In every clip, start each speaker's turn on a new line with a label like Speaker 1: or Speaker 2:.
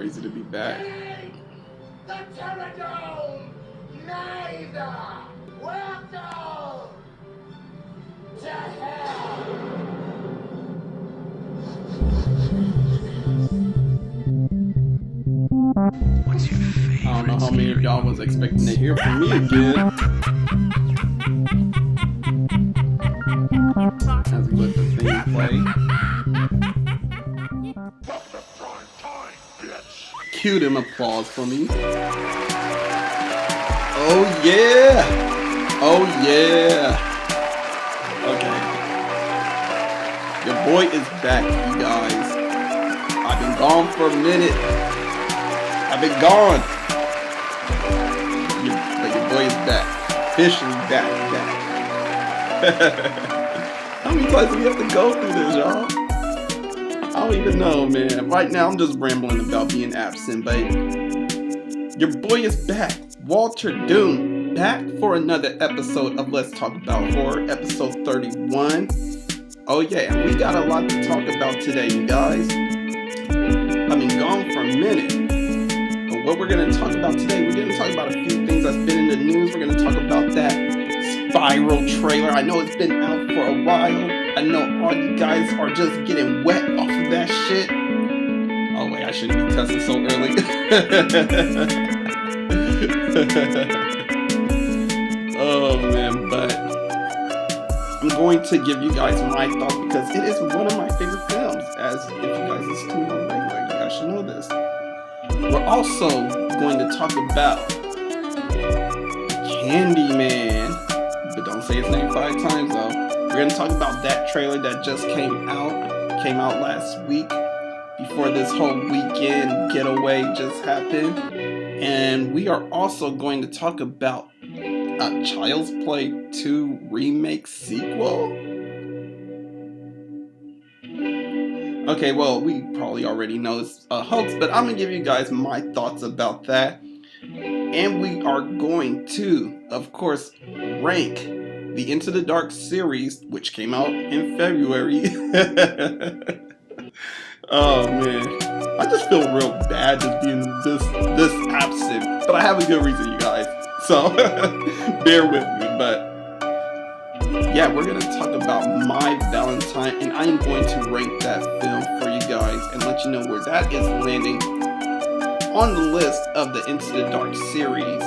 Speaker 1: crazy to be back.
Speaker 2: The Terradome! Neither! Welcome to hell!
Speaker 3: What's your favorite?
Speaker 1: I don't know how many of y'all was expecting to hear from me again. As we let the theme play. Cue them applause for me. Oh yeah! Oh yeah! Okay. Your boy is back, you guys. I've been gone for a minute. I've been gone. But your boy is back. Officially back. How many times do we have to go through this, y'all? I don't even know, man. Right now, I'm just rambling about being absent, but your boy is back. Walter Doom, back for another episode of Let's Talk About Horror, episode 31. Oh yeah, we got a lot to talk about today, you guys. I've been gone for a minute. But what we're going to talk about today, we're going to talk about a few things that's been in the news. We're going to talk about that Spiral trailer. I know it's been out for a while. I know all you guys are just getting wet off of that shit. Oh wait, I shouldn't be cussing so early. Oh man, but I'm going to give you guys my thoughts because it is one of my favorite films. As if you guys listen to me on regular, you guys should know this. We're also going to talk about Candyman, but don't say his name 5 times though. We're going to talk about that trailer that just came out last week before this whole weekend getaway just happened. And we are also going to talk about a Child's Play 2 remake sequel. Okay, well, we probably already know it's a hoax, but I'm going to give you guys my thoughts about that. And we are going to, of course, rank the Into the Dark series, which came out in February. Oh man, I just feel real bad just being this absent, but I have a good reason, you guys. So bear with me. But yeah, we're gonna talk about My Valentine, and I am going to rank that film for you guys and let you know where that is landing on the list of the Into the Dark series.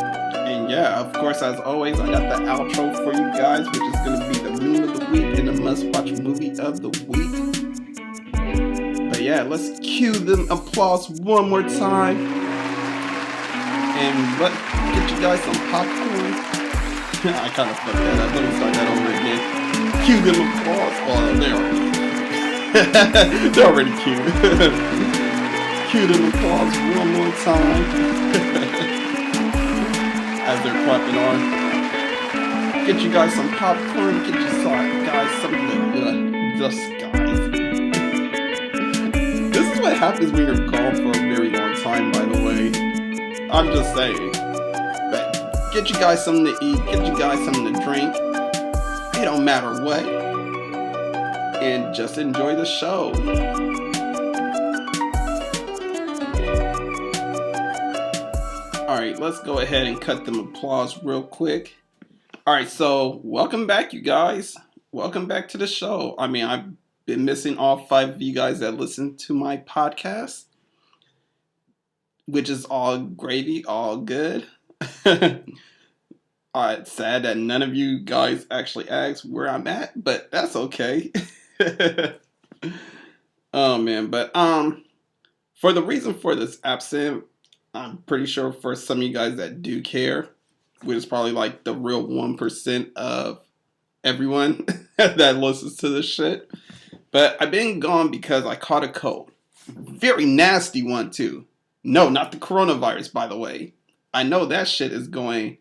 Speaker 1: And yeah, of course, as always, I got the outro for you guys, which is going to be the meme of the week and the must-watch movie of the week. But yeah, let's cue them applause one more time. And let's get you guys some popcorn. I kind of fucked that up. Let me start that over again. Cue them applause. Oh, they're already cued. Cue them applause one more time. As they're clapping on. Get you guys some popcorn. Get you guys some of the guys. This is what happens when you're gone for a very long time, by the way. I'm just saying. But get you guys something to eat. Get you guys something to drink. It don't matter what. And just enjoy the show. Alright, let's go ahead and cut them applause real quick. Alright, so welcome back, you guys. Welcome back to the show. I mean, I've been missing all 5 of you guys that listen to my podcast, which is all gravy, all good. It's sad that none of you guys actually asked where I'm at, but that's okay. Oh man, but for the reason for this absent, I'm pretty sure for some of you guys that do care, which is probably like the real 1% of everyone that listens to this shit. But I've been gone because I caught a cold. Very nasty one too. No, not the coronavirus, by the way. I know that shit is going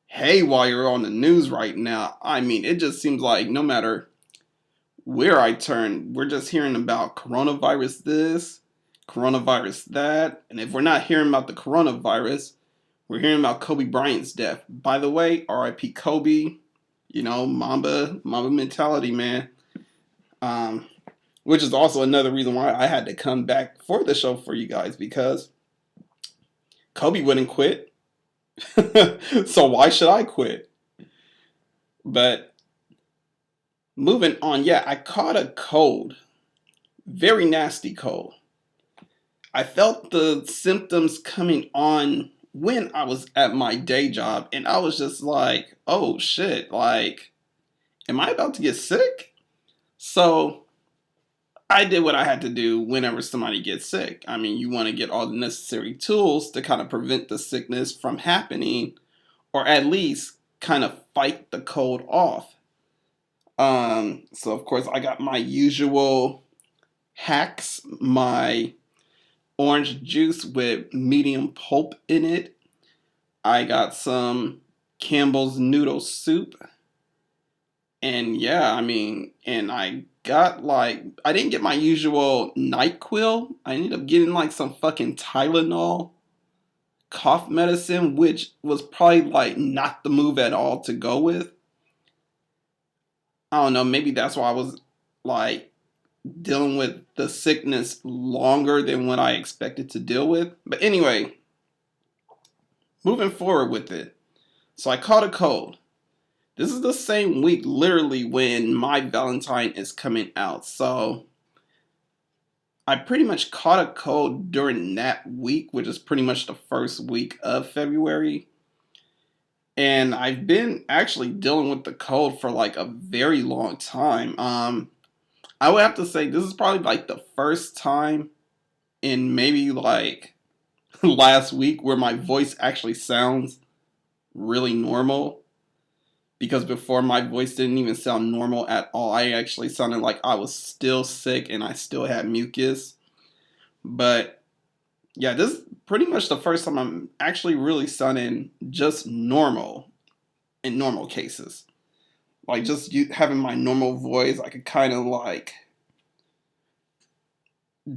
Speaker 1: haywire on the news right now. I mean, it just seems like no matter where I turn, we're just hearing about coronavirus this, coronavirus that. And if we're not hearing about the coronavirus, we're hearing about Kobe Bryant's death. By the way, R.I.P. Kobe. You know, Mamba mentality, man. Which is also another reason why I had to come back for the show for you guys, because Kobe wouldn't quit. So why should I quit? But moving on, yeah, I caught a cold. Very nasty cold. I felt the symptoms coming on when I was at my day job, and I was just like, oh shit, like, am I about to get sick? So I did what I had to do whenever somebody gets sick. I mean, you want to get all the necessary tools to kind of prevent the sickness from happening, or at least kind of fight the cold off. So of course I got my usual hacks, my orange juice with medium pulp in it. I got some Campbell's noodle soup. And yeah, I mean, and I got like, I didn't get my usual NyQuil. I ended up getting like some fucking Tylenol cough medicine, which was probably like not the move at all to go with. I don't know, maybe that's why I was like dealing with the sickness longer than what I expected to deal with. But anyway, moving forward with it. So I caught a cold. This is the same week, literally, when my Valentine is coming out. So I pretty much caught a cold during that week, which is pretty much the first week of February. And I've been actually dealing with the cold for like a very long time. I would have to say this is probably like the first time in maybe like last week where my voice actually sounds really normal. Because before my voice didn't even sound normal at all. I actually sounded like I was still sick and I still had mucus. But yeah, this is pretty much the first time I'm actually really sounding just normal in normal cases. Like just having my normal voice, I could kind of like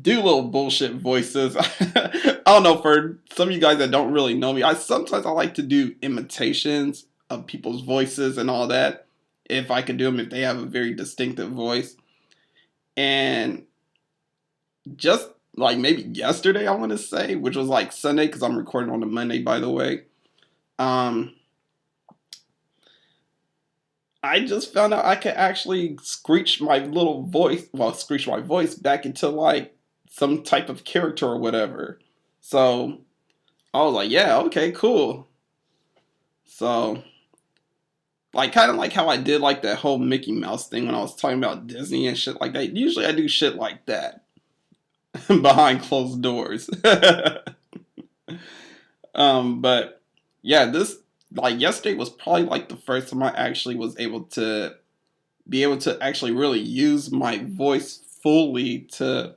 Speaker 1: do little bullshit voices. I don't know, for some of you guys that don't really know me, I sometimes I like to do imitations of people's voices and all that. If I could do them if they have a very distinctive voice. And just like maybe yesterday, I want to say, which was like Sunday, because I'm recording on a Monday, by the way. I just found out I could actually screech my little voice, well, screech my voice back into like some type of character or whatever. So I was like, yeah, okay, cool. So, like, kind of like how I did like that whole Mickey Mouse thing when I was talking about Disney and shit like that. Usually I do shit like that behind closed doors. But yeah, this like yesterday was probably like the first time I actually was able to actually really use my voice fully to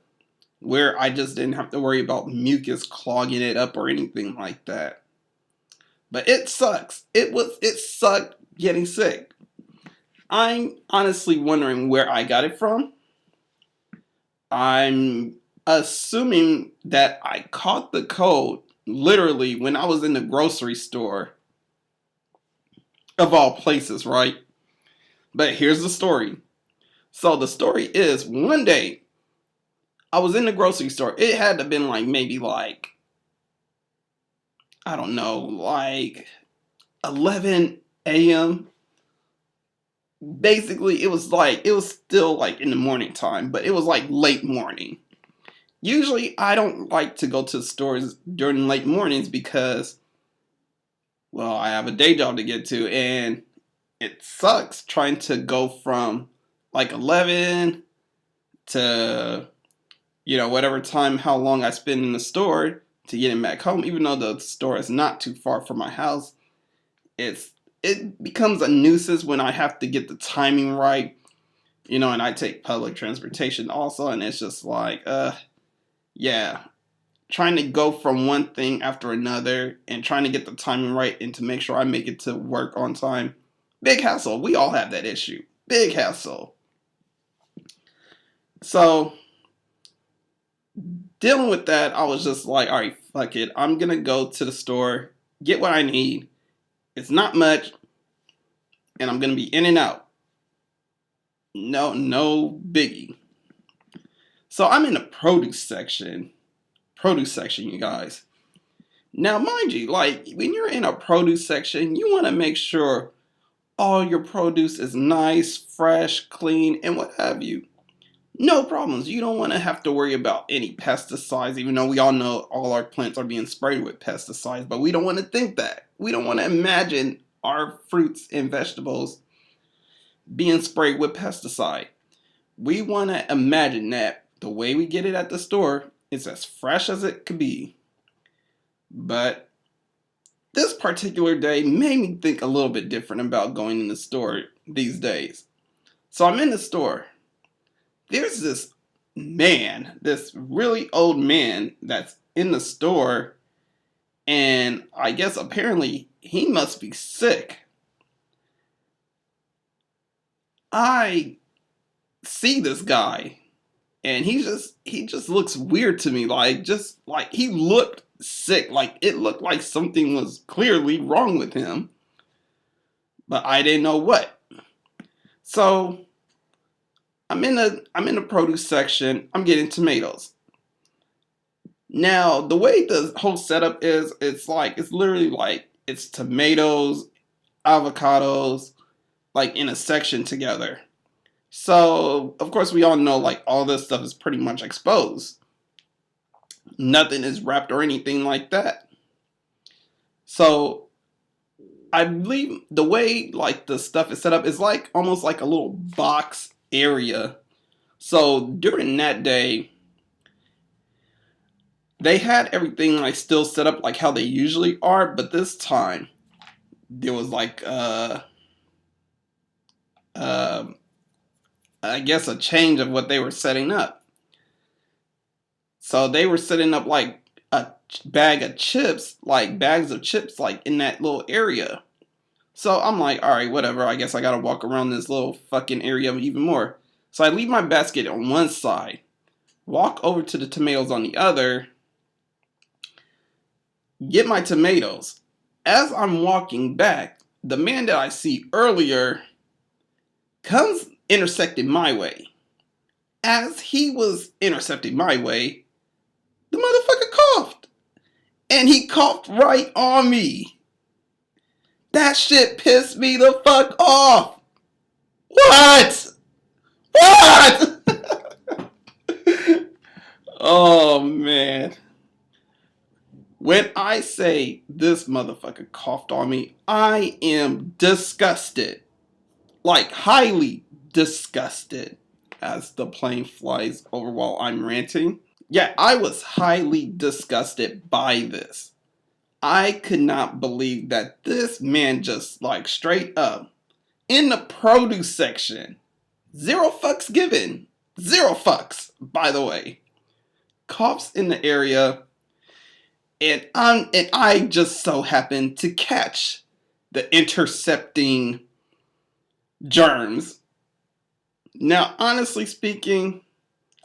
Speaker 1: where I just didn't have to worry about mucus clogging it up or anything like that. But it sucks. It sucked getting sick. I'm honestly wondering where I got it from. I'm assuming that I caught the cold literally when I was in the grocery store, of all places, right? But here's the story. So the story is one day I was in the grocery store. It had to have been like maybe like, I don't know, like 11 a.m. Basically, it was still like in the morning time, but it was like late morning. Usually, I don't like to go to stores during late mornings because, well, I have a day job to get to, and it sucks trying to go from like 11 to, whatever time, how long I spend in the store to getting back home, even though the store is not too far from my house. It becomes a nuisance when I have to get the timing right, and I take public transportation also, and it's just like, yeah, trying to go from one thing after another and trying to get the timing right and to make sure I make it to work on time. Big hassle. We all have that issue. Big hassle. So, dealing with that, I was just like, all right, fuck it. I'm going to go to the store, get what I need. It's not much, and I'm going to be in and out. No biggie. So I'm in the produce section, you guys. Now, mind you, like when you're in a produce section, you want to make sure all your produce is nice, fresh, clean, and what have you. No problems. You don't want to have to worry about any pesticides, even though we all know all our plants are being sprayed with pesticides, but we don't want to think that. We don't want to imagine our fruits and vegetables being sprayed with pesticide. We want to imagine that the way we get it at the store is as fresh as it could be. But this particular day made me think a little bit different about going in the store these days. So I'm in the store. There's this man, this really old man that's in the store, and I guess apparently he must be sick. I see this guy and he just looks weird to me, like just like he looked sick, like it looked like something was clearly wrong with him, but I didn't know what. So I'm in the produce section. I'm getting tomatoes. Now, the way the whole setup is, it's literally like it's tomatoes, avocados, like in a section together. So, of course, we all know like all this stuff is pretty much exposed. Nothing is wrapped or anything like that. So, I believe the way like the stuff is set up is like almost like a little box area. So, during that day, they had everything like still set up like how they usually are, but this time there was like uh I guess a change of what they were setting up. So they were setting up like a bag of chips, like bags of chips, like in that little area. So I'm like, all right, whatever. I guess I gotta walk around this little fucking area even more. So I leave my basket on one side, walk over to the tomatoes on the other, get my tomatoes. As I'm walking back, the man that I see earlier comes intersecting my way. As he was intercepting my way, the motherfucker coughed. And he coughed right on me. That shit pissed me the fuck off. What? What? Oh man. When I say this motherfucker coughed on me, I am disgusted. Like, highly disgusted as the plane flies over while I'm ranting. Yeah, I was highly disgusted by this. I could not believe that this man just, like, straight up in the produce section, zero fucks given, zero fucks, by the way, coughs in the area, and I just so happened to catch the intercepting germs. Now, honestly speaking,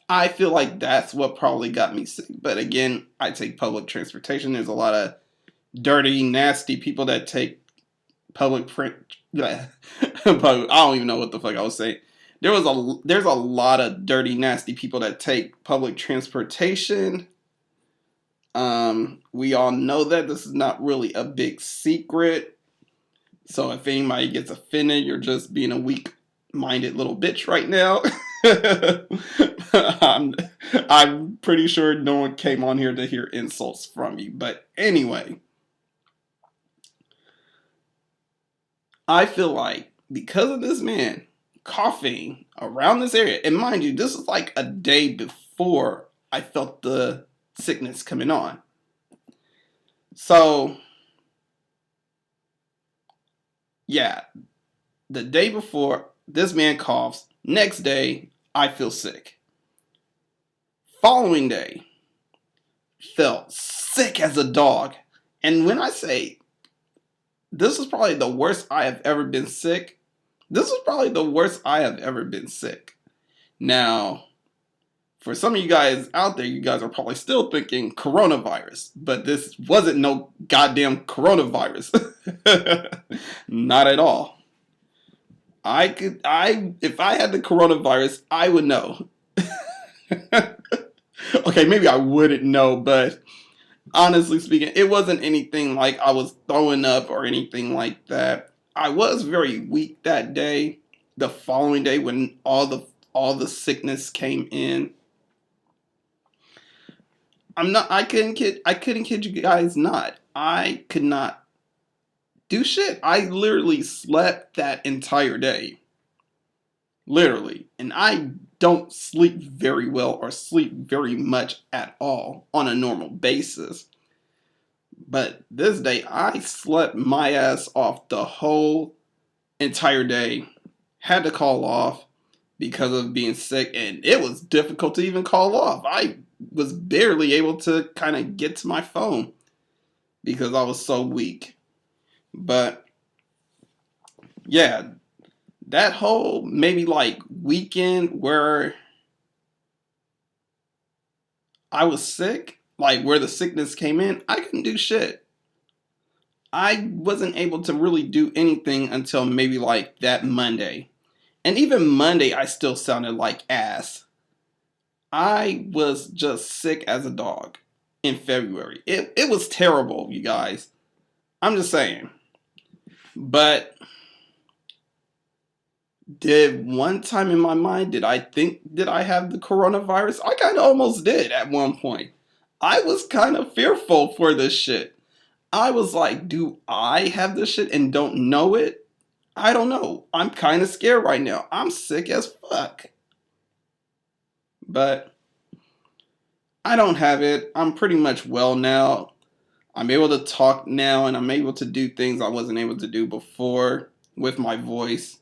Speaker 1: I feel like that's what probably got me sick. But again, I take public transportation. There's a lot of dirty, nasty people that take public print. I don't even know what the fuck I was saying. There's a lot of dirty, nasty people that take public transportation. We all know that this is not really a big secret. So if anybody gets offended, you're just being a weak-minded little bitch right now. I'm pretty sure no one came on here to hear insults from you. But anyway, I feel like because of this man coughing around this area, and mind you, this is like a day before I felt the sickness coming on. So, yeah, the day before, this man coughs. Next day, I feel sick. Following day, felt sick as a dog. And when I say this is probably the worst I have ever been sick, this is probably the worst I have ever been sick. Now, for some of you guys out there, you guys are probably still thinking coronavirus, but this wasn't no goddamn coronavirus. Not at all. If I had the coronavirus, I would know. Okay, maybe I wouldn't know, but Honestly speaking, it wasn't anything like I was throwing up or anything like that. I was very weak that day. The following day, when all the sickness came in, I couldn't kid you guys not. I could not do shit. I literally slept that entire day. Literally. And I don't sleep very well or sleep very much at all on a normal basis. But this day, I slept my ass off the whole entire day. Had to call off because of being sick, and it was difficult to even call off. I was barely able to kind of get to my phone because I was so weak. But yeah, that whole maybe like weekend where I was sick, like where the sickness came in, I couldn't do shit. I wasn't able to really do anything until maybe like that Monday. And even Monday, I still sounded like ass. I was just sick as a dog in February. It was terrible, you guys. I'm just saying. But did one time in my mind, did I think, did I have the coronavirus? I kind of almost did at one point. I was kind of fearful for this shit. I was like, do I have this shit and don't know it? I don't know. I'm kind of scared right now. I'm sick as fuck. But I don't have it. I'm pretty much well now. I'm able to talk now and I'm able to do things I wasn't able to do before with my voice.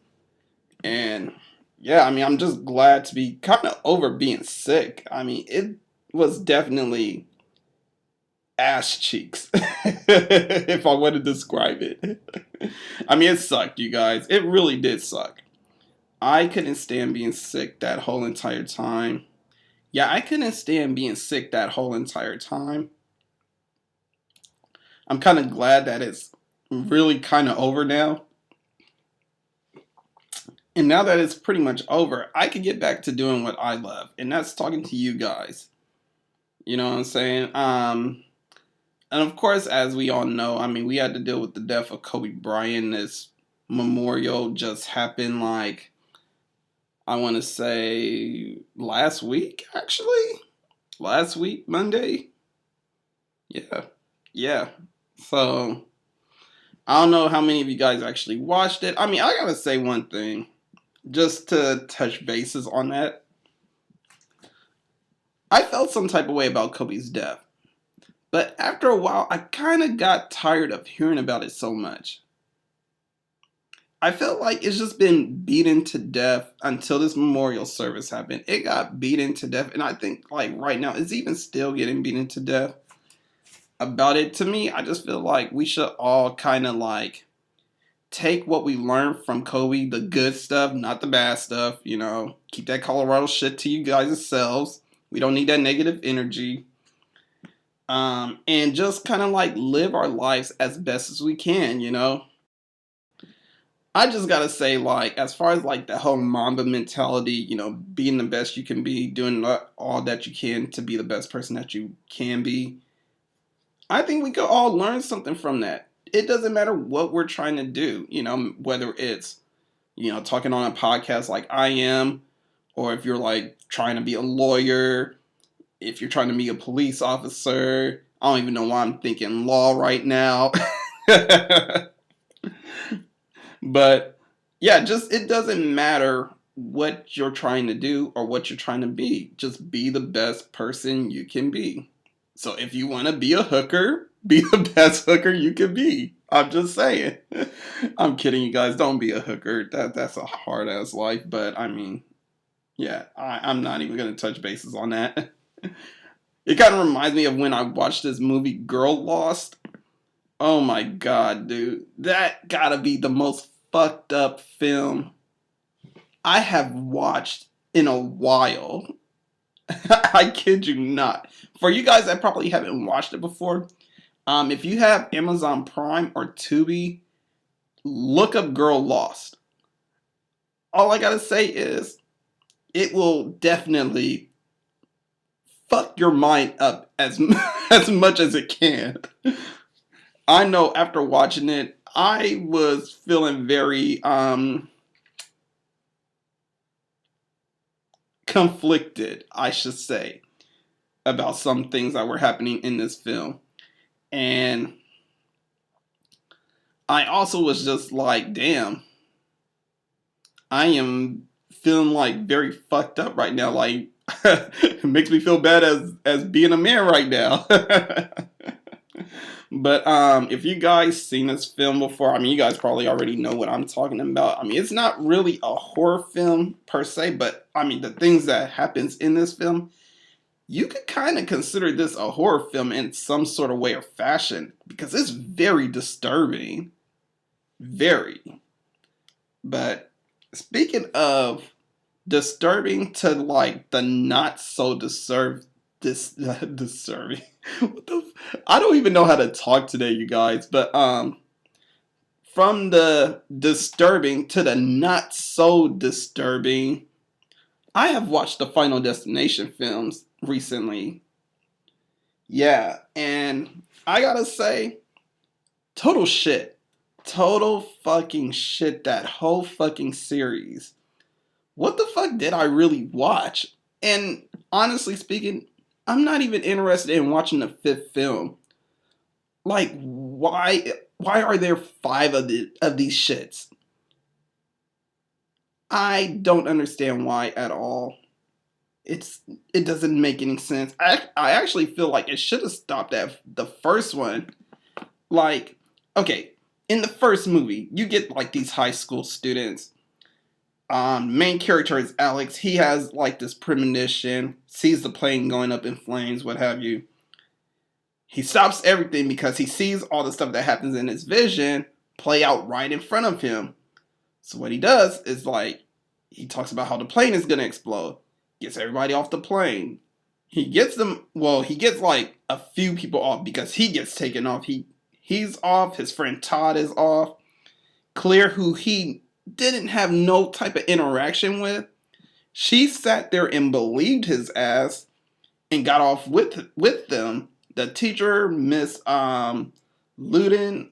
Speaker 1: And yeah, I mean, I'm just glad to be kind of over being sick. I mean, it was definitely ass cheeks, if I want to describe it. I mean, it sucked, you guys. It really did suck. I couldn't stand being sick that whole entire time. Yeah, I couldn't stand being sick that whole entire time. I'm kind of glad that it's really kind of over now. And now that it's pretty much over, I can get back to doing what I love, and that's talking to you guys. You know what I'm saying? And of course, as we all know, I mean, we had to deal with the death of Kobe Bryant. This memorial just happened, like, I want to say last week, actually. Last week, Monday. Yeah. Yeah. So, I don't know how many of you guys actually watched it. I mean, I gotta say one thing, just to touch bases on that. I felt some type of way about Kobe's death. But after a while, I kind of got tired of hearing about it so much. I felt like it's just been beaten to death until this memorial service happened. It got beaten to death, and I think like right now it's even still getting beaten to death. About it, to me, I just feel like we should all kind of like take what we learned from Kobe, the good stuff, not the bad stuff. You know, keep that Colorado shit to you guys yourselves. We don't need that negative energy. And just kind of like live our lives as best as we can, you know. I just gotta say, like, as far as like the whole Mamba mentality, you know, being the best you can be, doing all that you can to be the best person that you can be, I think we could all learn something from that. It doesn't matter what we're trying to do, you know, whether it's, you know, talking on a podcast like I am, or if you're like trying to be a lawyer, if you're trying to be a police officer. I don't even know why I'm thinking law right now. But yeah, just it doesn't matter what you're trying to do or what you're trying to be. Just be the best person you can be. So if you want to be a hooker, be the best hooker you can be. I'm just saying. I'm kidding, you guys. Don't be a hooker. That's a hard ass life. But I mean, yeah, I'm not even gonna touch bases on that. It kind of reminds me of when I watched this movie Girl Lost. Oh my god, dude. That gotta be the most fucked up film I have watched in a while. I kid you not. For you guys that probably haven't watched it before, if you have Amazon Prime or Tubi, look up Girl Lost. All I gotta say is, it will definitely fuck your mind up as as much as it can. I know after watching it, I was feeling very conflicted, I should say, about some things that were happening in this film. And I also was just like, damn, I am feeling like very fucked up right now. Like it makes me feel bad as being a man right now. But if you guys seen this film before, I mean, you guys probably already know what I'm talking about. I mean, it's not really a horror film per se, but I mean, the things that happens in this film, you could kind of consider this a horror film in some sort of way or fashion because it's very disturbing, very. But speaking of disturbing to like the not so disturbing. I don't even know how to talk today, you guys. But from the disturbing to the not so disturbing, I have watched the Final Destination films recently. Yeah, and I gotta say, total shit. Total fucking shit, that whole fucking series. What the fuck did I really watch? And honestly speaking, I'm not even interested in watching the fifth film. Like, why are there five of these shits? I don't understand why at all. It's it doesn't make any sense. I actually feel like it should have stopped at the first one. Like, okay, in the first movie, you get like these high school students. Main character is Alex. He has like this premonition, sees the plane going up in flames, what have you. He stops everything because he sees all the stuff that happens in his vision play out right in front of him. So what he does is like he talks about how the plane is gonna explode, gets everybody off the plane. He gets them. Well, he gets like a few people off because he gets taken off. He's off. His friend Todd is off. Claire, who he didn't have no type of interaction with, she sat there and believed his ass and got off with them. The teacher, Miss Luden,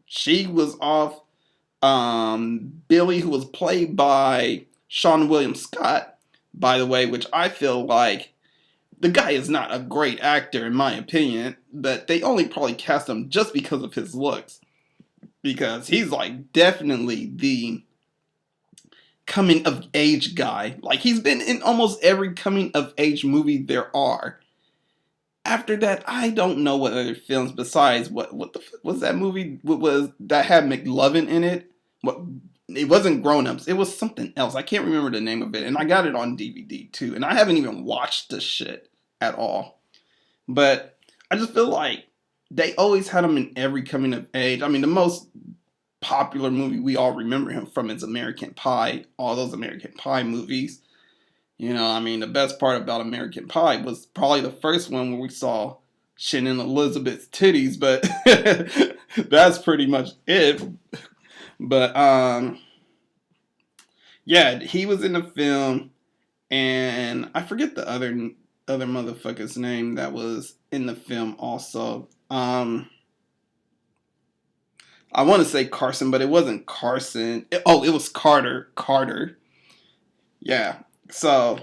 Speaker 1: she was off. Billy, who was played by Sean William Scott, by the way, which I feel like the guy is not a great actor in my opinion, but they only probably cast him just because of his looks. Because he's like definitely the coming of age guy. Like he's been in almost every coming of age movie there are. After that, I don't know what other films besides what the fuck was that movie? What was that had McLovin in it? What it wasn't Grown Ups. It was something else. I can't remember the name of it, and I got it on DVD too. And I haven't even watched the shit at all. But I just feel like they always had him in every coming of age. I mean, the most popular movie we all remember him from is American Pie. All those American Pie movies. You know, I mean, the best part about American Pie was probably the first one where we saw Shannon Elizabeth's titties, but that's pretty much it. But yeah, he was in the film, and I forget the other motherfucker's name that was in the film also. I want to say Carson, but it wasn't Carson. It was Carter. Carter. Yeah. So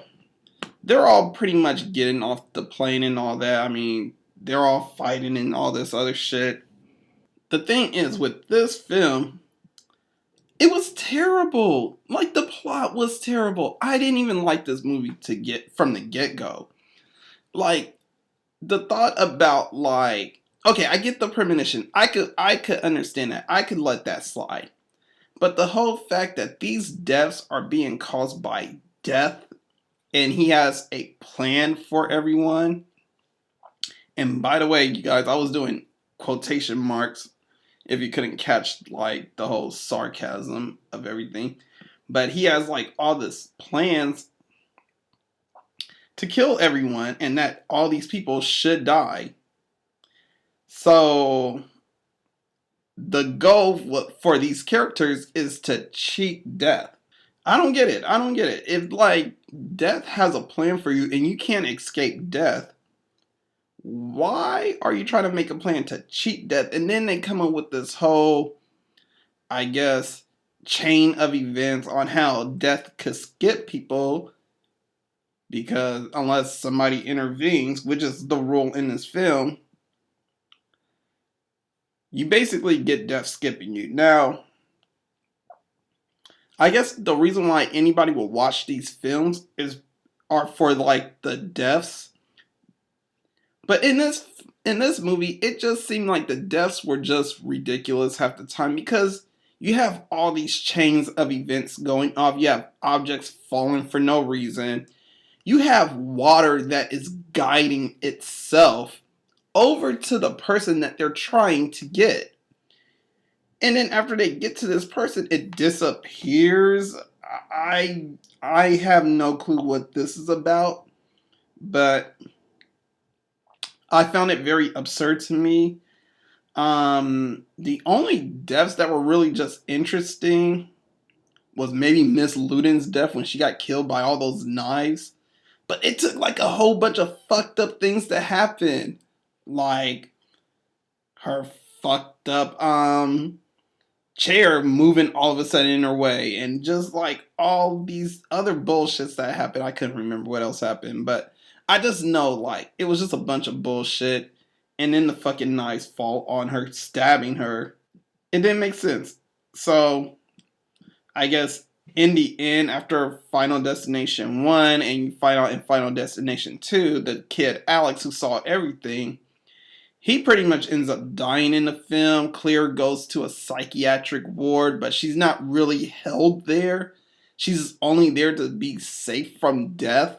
Speaker 1: they're all pretty much getting off the plane and all that. I mean, they're all fighting and all this other shit. The thing is, with this film, it was terrible. Like, the plot was terrible. I didn't even like this movie to get from the get-go. Like, the thought about, like, okay, I get the premonition. I could understand that. I could let that slide. But the whole fact that these deaths are being caused by death and he has a plan for everyone. And by the way, you guys, I was doing quotation marks if you couldn't catch like the whole sarcasm of everything. But he has like all this plans to kill everyone and that all these people should die. So the goal for these characters is to cheat death. I don't get it. I don't get it. If like death has a plan for you and you can't escape death, why are you trying to make a plan to cheat death? And then they come up with this whole, I guess, chain of events on how death could skip people because unless somebody intervenes, which is the rule in this film, you basically get death skipping you. Now, I guess the reason why anybody will watch these films is are for like the deaths. But in this movie, it just seemed like the deaths were just ridiculous half the time because you have all these chains of events going off. You have objects falling for no reason. You have water that is guiding itself over to the person that they're trying to get. And then after they get to this person, it disappears. I I have no clue what this is about, but I found it very absurd to me. The only deaths that were really just interesting was maybe Miss Luden's death when she got killed by all those knives. But it took like a whole bunch of fucked up things to happen. Like her fucked up chair moving all of a sudden in her way and just like all these other bullshits that happened. I couldn't remember what else happened, but I just know like it was just a bunch of bullshit and then the fucking knives fall on her, stabbing her. It didn't make sense. So I guess in the end, after Final Destination 1 and you find out in Final Destination 2, the kid Alex who saw everything, he pretty much ends up dying in the film. Claire goes to a psychiatric ward, but she's not really held there. She's only there to be safe from death.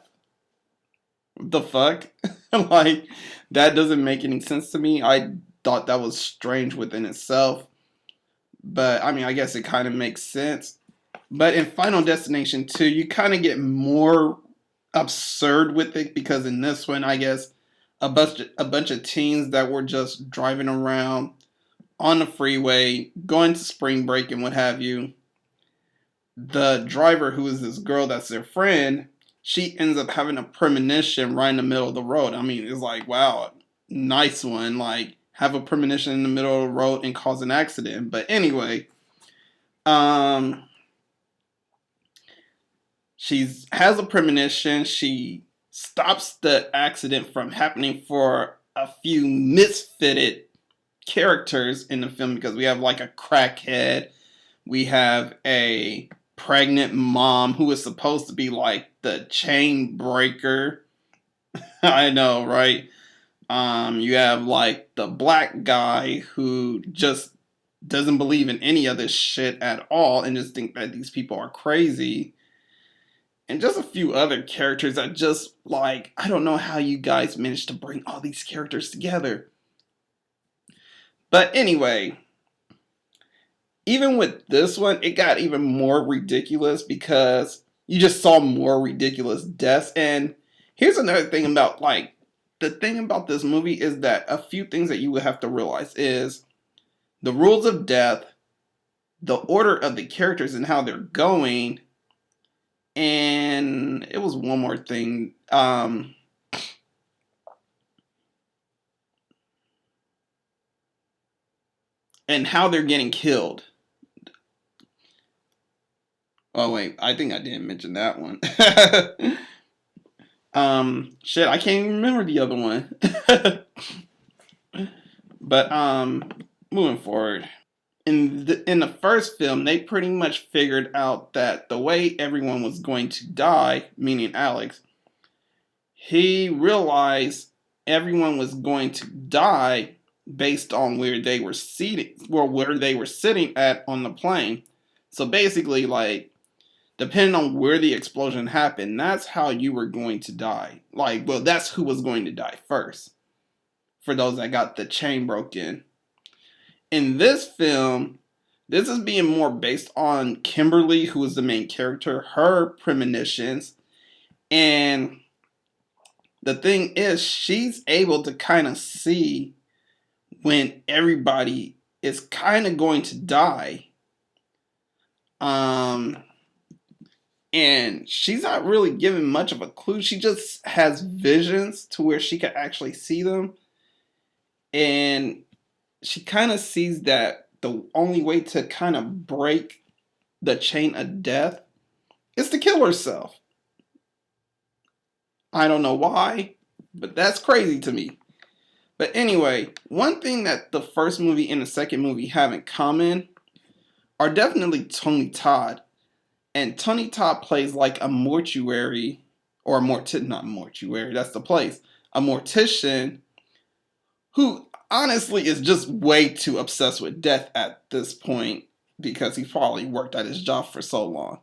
Speaker 1: What the fuck? Like, that doesn't make any sense to me. I thought that was strange within itself. But, I mean, I guess it kind of makes sense. But in Final Destination 2, you kind of get more absurd with it because in this one, I guess a bunch of teens that were just driving around on the freeway, going to spring break and what have you. The driver, who is this girl that's their friend, she ends up having a premonition right in the middle of the road. I mean, it's like, wow, nice one. Like, have a premonition in the middle of the road and cause an accident. But anyway, um, she has a premonition. She stops the accident from happening for a few misfitted characters in the film because we have like a crackhead, we have a pregnant mom who is supposed to be like the chain breaker. I know, right? You have like the black guy who just doesn't believe in any of this shit at all and just think that these people are crazy. And just a few other characters that just like, I don't know how you guys managed to bring all these characters together. But anyway, even with this one, it got even more ridiculous because you just saw more ridiculous deaths. And here's another thing about like the thing about this movie is that a few things that you would have to realize is the rules of death, the order of the characters and how they're going, and it was one more thing. And how they're getting killed. Oh wait, I think I didn't mention that one. Shit, I can't even remember the other one. But moving forward, in the first film, they pretty much figured out that the way everyone was going to die, meaning Alex, he realized everyone was going to die based on where they were seated, or where they were sitting at on the plane. So basically, like, depending on where the explosion happened, that's how you were going to die. Like, well, that's who was going to die first. For those that got the chain broken. In this film, this is being more based on Kimberly, who is the main character, her premonitions. And the thing is, she's able to kind of see when everybody is kind of going to die. Um, and she's not really given much of a clue. She just has visions to where she can actually see them, and she kind of sees that the only way to kind of break the chain of death is to kill herself. I don't know why, but that's crazy to me. But anyway, one thing that the first movie and the second movie have in common are definitely Tony Todd. And Tony Todd plays like a mortuary, or a not mortuary, that's the place, a mortician who honestly is just way too obsessed with death at this point because he probably worked at his job for so long.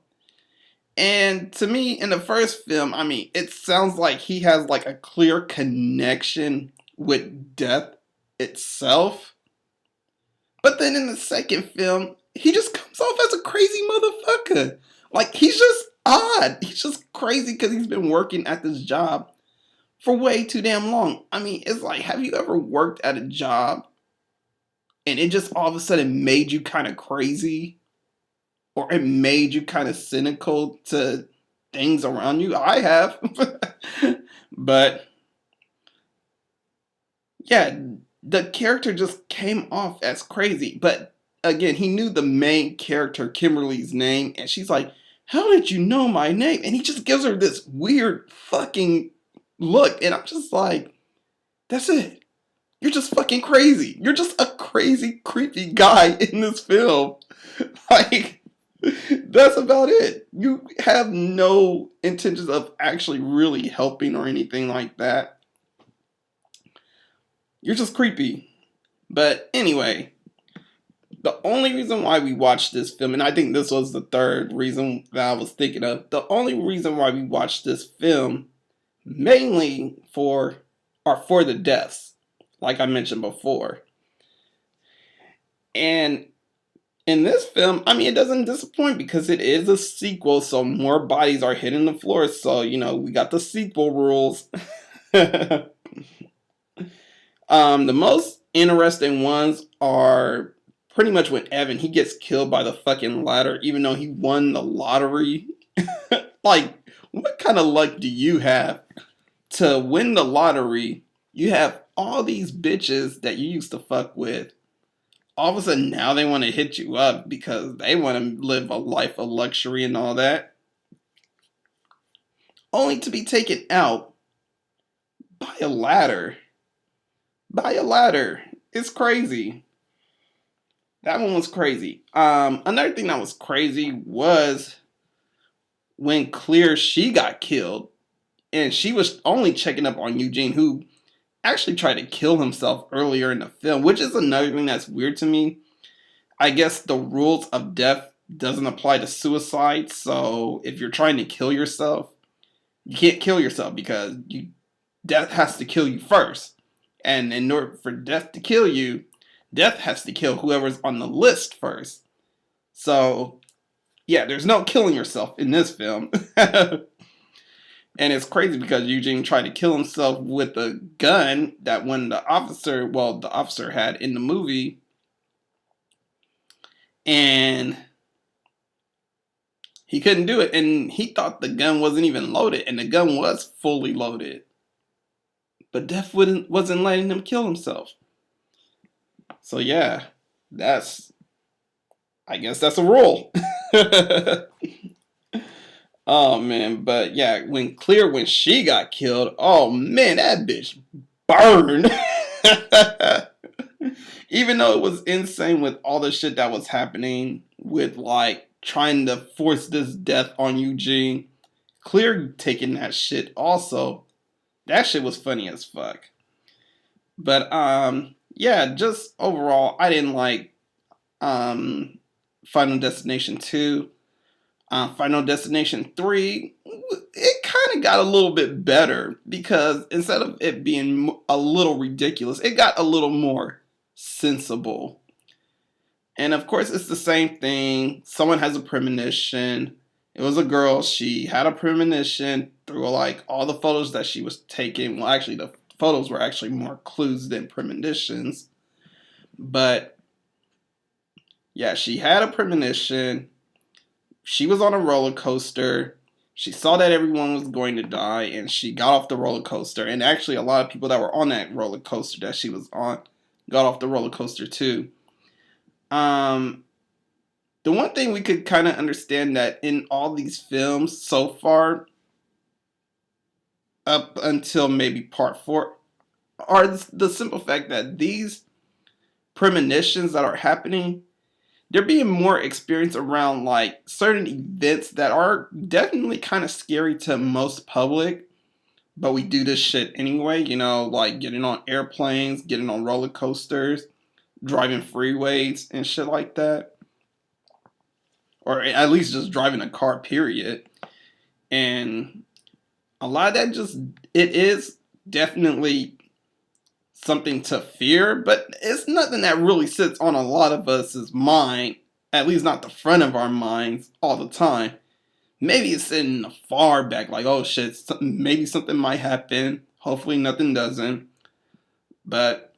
Speaker 1: And to me, in the first film, I mean, it sounds like he has like a clear connection with death itself. But then in the second film, he just comes off as a crazy motherfucker. Like, he's just odd. He's just crazy because he's been working at this job for way too damn long. I mean, it's like, have you ever worked at a job and it just all of a sudden made you kind of crazy? Or it made you kind of cynical to things around you? I have. But yeah, the character just came off as crazy. But again, he knew the main character, Kimberly's name, and she's like, "How did you know my name?" And he just gives her this weird fucking look, and I'm just like, "That's it. You're just fucking crazy. You're just a crazy, creepy guy in this film." Like, that's about it. You have no intentions of actually really helping or anything like that. You're just creepy. But anyway, the only reason why we watched this film, and I think this was the third reason that I was thinking of, the only reason why we watched this film mainly for the deaths, like I mentioned before. And in this film, I mean, it doesn't disappoint because it is a sequel, so more bodies are hitting the floor. So, we got the sequel rules. The most interesting ones are pretty much when Evan, he gets killed by the fucking ladder, even though he won the lottery. Like, what kind of luck do you have to win the lottery? You have all these bitches that you used to fuck with. All of a sudden now they want to hit you up because they want to live a life of luxury and all that. Only to be taken out by a ladder. By a ladder. It's crazy. That one was crazy. Another thing that was crazy was when Clear, she got killed. And she was only checking up on Eugene, who actually tried to kill himself earlier in the film, which is another thing that's weird to me. I guess the rules of death doesn't apply to suicide, so if you're trying to kill yourself, you can't kill yourself because death has to kill you first. And in order for death to kill you, death has to kill whoever's on the list first. So, yeah, there's no killing yourself in this film. And it's crazy because Eugene tried to kill himself with a gun that the officer had in the movie. And he couldn't do it. And he thought the gun wasn't even loaded. And the gun was fully loaded. But death wasn't letting him kill himself. So yeah, I guess that's a rule. Oh man, but yeah, when she got killed, oh man, that bitch burned. Even though it was insane with all the shit that was happening with like trying to force this death on Eugene, Clear taking that shit also. That shit was funny as fuck. But yeah, just overall I didn't like Final Destination 2. Final Destination 3, it kind of got a little bit better because instead of it being a little ridiculous, it got a little more sensible. And of course, it's the same thing. Someone has a premonition. It was a girl. She had a premonition through like all the photos that she was taking. Well, actually, the photos were actually more clues than premonitions. But yeah, she had a premonition. She was on a roller coaster. She saw that everyone was going to die, and she got off the roller coaster. And actually, a lot of people that were on that roller coaster that she was on got off the roller coaster too. Um, the one thing we could kind of understand that in all these films so far, up until maybe part four, are the simple fact that these premonitions that are happening, they're being more experienced around like certain events that are definitely kind of scary to most public, but we do this shit anyway, you know, like getting on airplanes, getting on roller coasters, driving freeways and shit like that, or at least just driving a car, period. And a lot of that just, it is definitely something to fear, but it's nothing that really sits on a lot of us's mind, at least not the front of our minds all the time. Maybe it's in the far back, like, oh shit, maybe something might happen. Hopefully nothing doesn't. But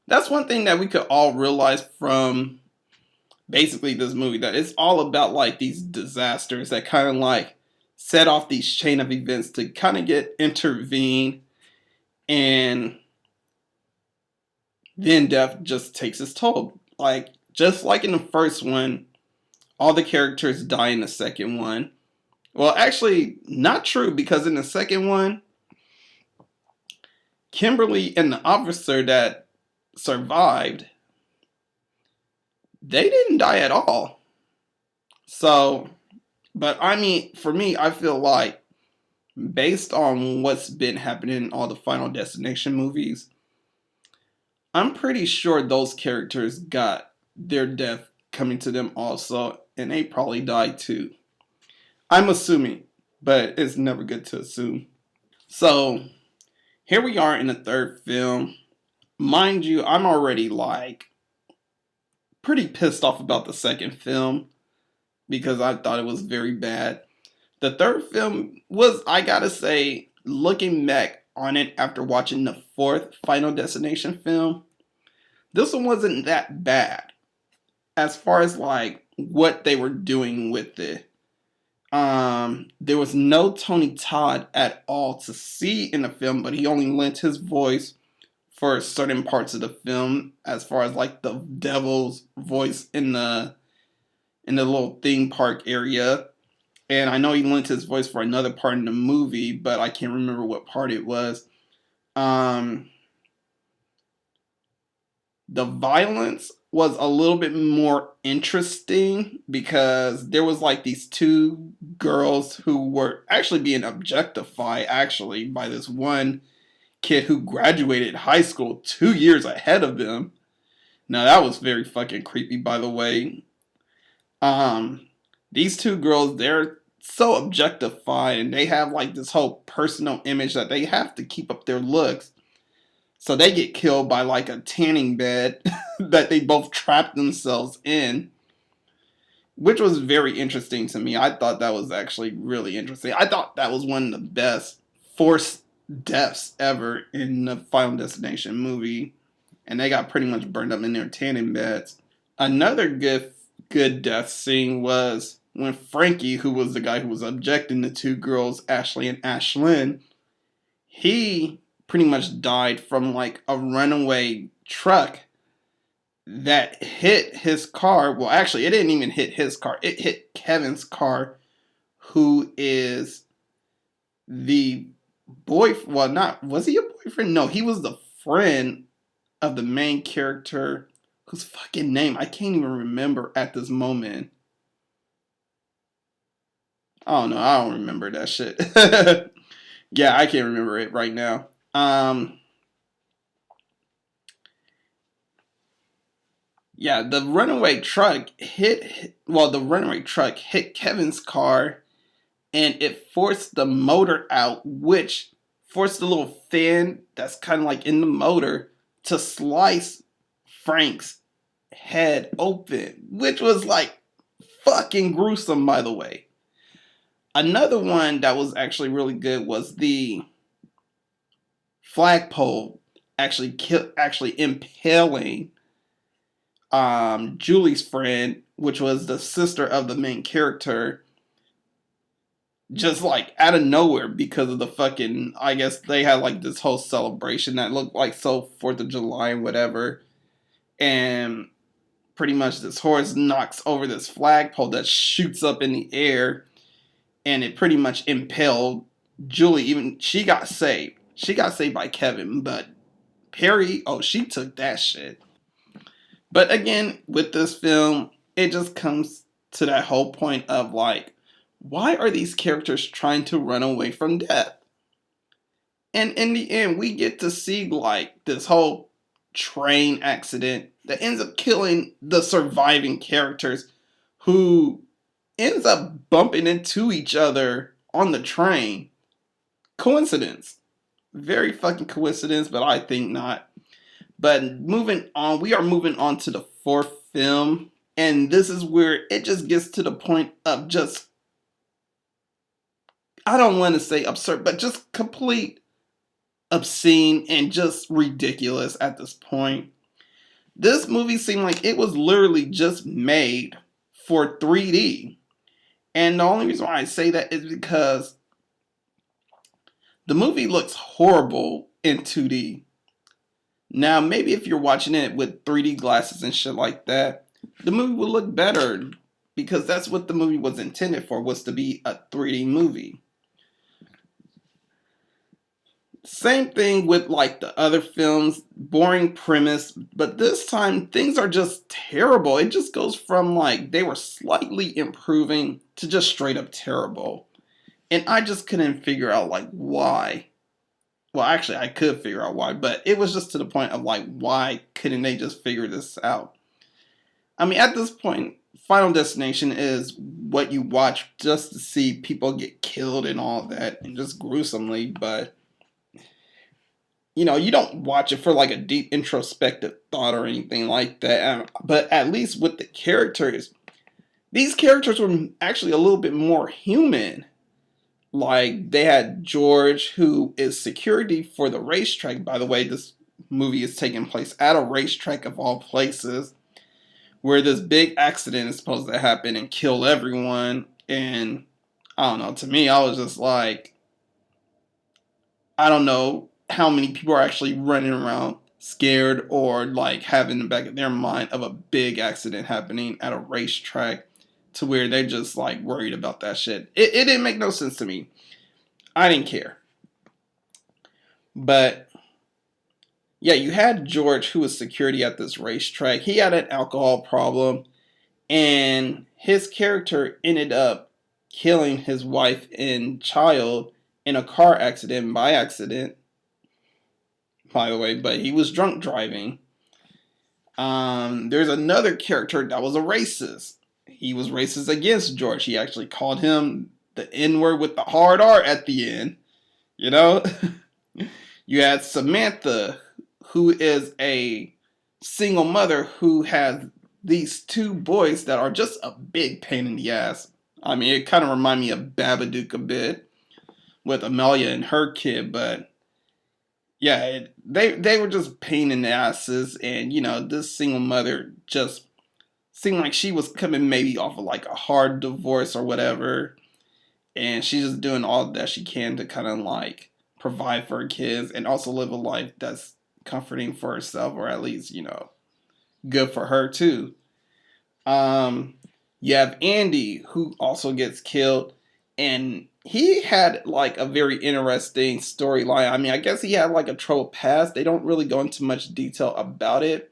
Speaker 1: that's one thing that we could all realize from basically this movie, that it's all about like these disasters that kind of like set off these chain of events to kind of get intervene, and then death just takes its toll. Like, just like in the first one, all the characters die in the second one. Well, actually, not true, because in the second one, Kimberly and the officer that survived, they didn't die at all. So, but I mean, for me, I feel like based on what's been happening in all the Final Destination movies, I'm pretty sure those characters got their death coming to them also, and they probably died too. I'm assuming, but it's never good to assume. So, here we are in the third film. Mind you, I'm already like pretty pissed off about the second film because I thought it was very bad. The third film was, I gotta say, looking back on it after watching the fourth Final Destination film, this one wasn't that bad as far as like what they were doing with it. There was no Tony Todd at all to see in the film, but he only lent his voice for certain parts of the film, as far as like the devil's voice in the little theme park area. And I know he lent his voice for another part in the movie, but I can't remember what part it was. Um, the violence was a little bit more interesting because there was like these two girls who were actually being objectified actually by this one kid who graduated high school 2 years ahead of them. Now that was very fucking creepy, by the way. These two girls, they're so objectified, and they have like this whole personal image that they have to keep up their looks. So they get killed by like a tanning bed that they both trapped themselves in, which was very interesting to me. I thought that was actually really interesting. I thought that was one of the best forced deaths ever in the Final Destination movie, and they got pretty much burned up in their tanning beds. Another good death scene was when Frankie, who was the guy who was abducting the two girls, Ashley and Ashlyn, he pretty much died from like a runaway truck that hit his car. Well, actually, it didn't even hit his car. It hit Kevin's car, who is the boy. Well, not, was he a boyfriend? No, he was the friend of the main character, whose fucking name I can't even remember at this moment. Oh no, I don't remember that shit. Yeah, I can't remember it right now. Yeah, the runaway truck hit Kevin's car, and it forced the motor out, which forced the little fan that's kind of like in the motor to slice Frank's head open, which was like fucking gruesome, by the way. Another one that was actually really good was the flagpole actually impaling Julie's friend, which was the sister of the main character. just like out of nowhere because of the fucking, I guess they had like this whole celebration that looked like so 4th of July and whatever. And pretty much this horse knocks over this flagpole that shoots up in the air, and it pretty much impaled Julie. Even she got saved. She got saved by Kevin, but Perry, oh, she took that shit. But again, with this film, it just comes to that whole point of like, why are these characters trying to run away from death? And in the end, we get to see like this whole train accident that ends up killing the surviving characters, who ends up bumping into each other on the train. Coincidence. Very fucking coincidence, but I think not. But moving on, we are moving on to the fourth film. And this is where it just gets to the point of just, I don't want to say absurd, but just complete obscene and just ridiculous at this point. This movie seemed like it was literally just made for 3D. And the only reason why I say that is because the movie looks horrible in 2D. Now, maybe if you're watching it with 3D glasses and shit like that, the movie will look better, because that's what the movie was intended for, was to be a 3D movie. Same thing with like the other films, boring premise, but this time things are just terrible. It just goes from like they were slightly improving to just straight up terrible. And I just couldn't figure out like why. Well, actually I could figure out why, but it was just to the point of like, why couldn't they just figure this out? I mean, at this point, Final Destination is what you watch just to see people get killed and all that, and just gruesomely, but you know, you don't watch it for like a deep introspective thought or anything like that. But at least with the characters, these characters were actually a little bit more human. Like, they had George, who is security for the racetrack. By the way, this movie is taking place at a racetrack of all places, where this big accident is supposed to happen and kill everyone. And I don't know, to me, I was just like, I don't know how many people are actually running around scared or like having in the back of their mind of a big accident happening at a racetrack, to where they're just like worried about that shit. It didn't make no sense to me. I didn't care. But yeah, you had George, who was security at this racetrack. He had an alcohol problem, and his character ended up killing his wife and child in a car accident by accident, by the way, but he was drunk driving. There's another character that was a racist. He was racist against George. He actually called him the N-word with the hard R at the end. You know? You had Samantha, who is a single mother who has these two boys that are just a big pain in the ass. I mean, it kind of reminded me of Babadook a bit with Amelia and her kid, but yeah, they were just pain in the asses, and you know, this single mother just seemed like she was coming maybe off of like a hard divorce or whatever, and she's just doing all that she can to kind of like provide for her kids and also live a life that's comforting for herself, or at least, you know, good for her too. Um, you have Andy, who also gets killed, and he had like a very interesting storyline. I mean, I guess he had like a troubled past. They don't really go into much detail about it.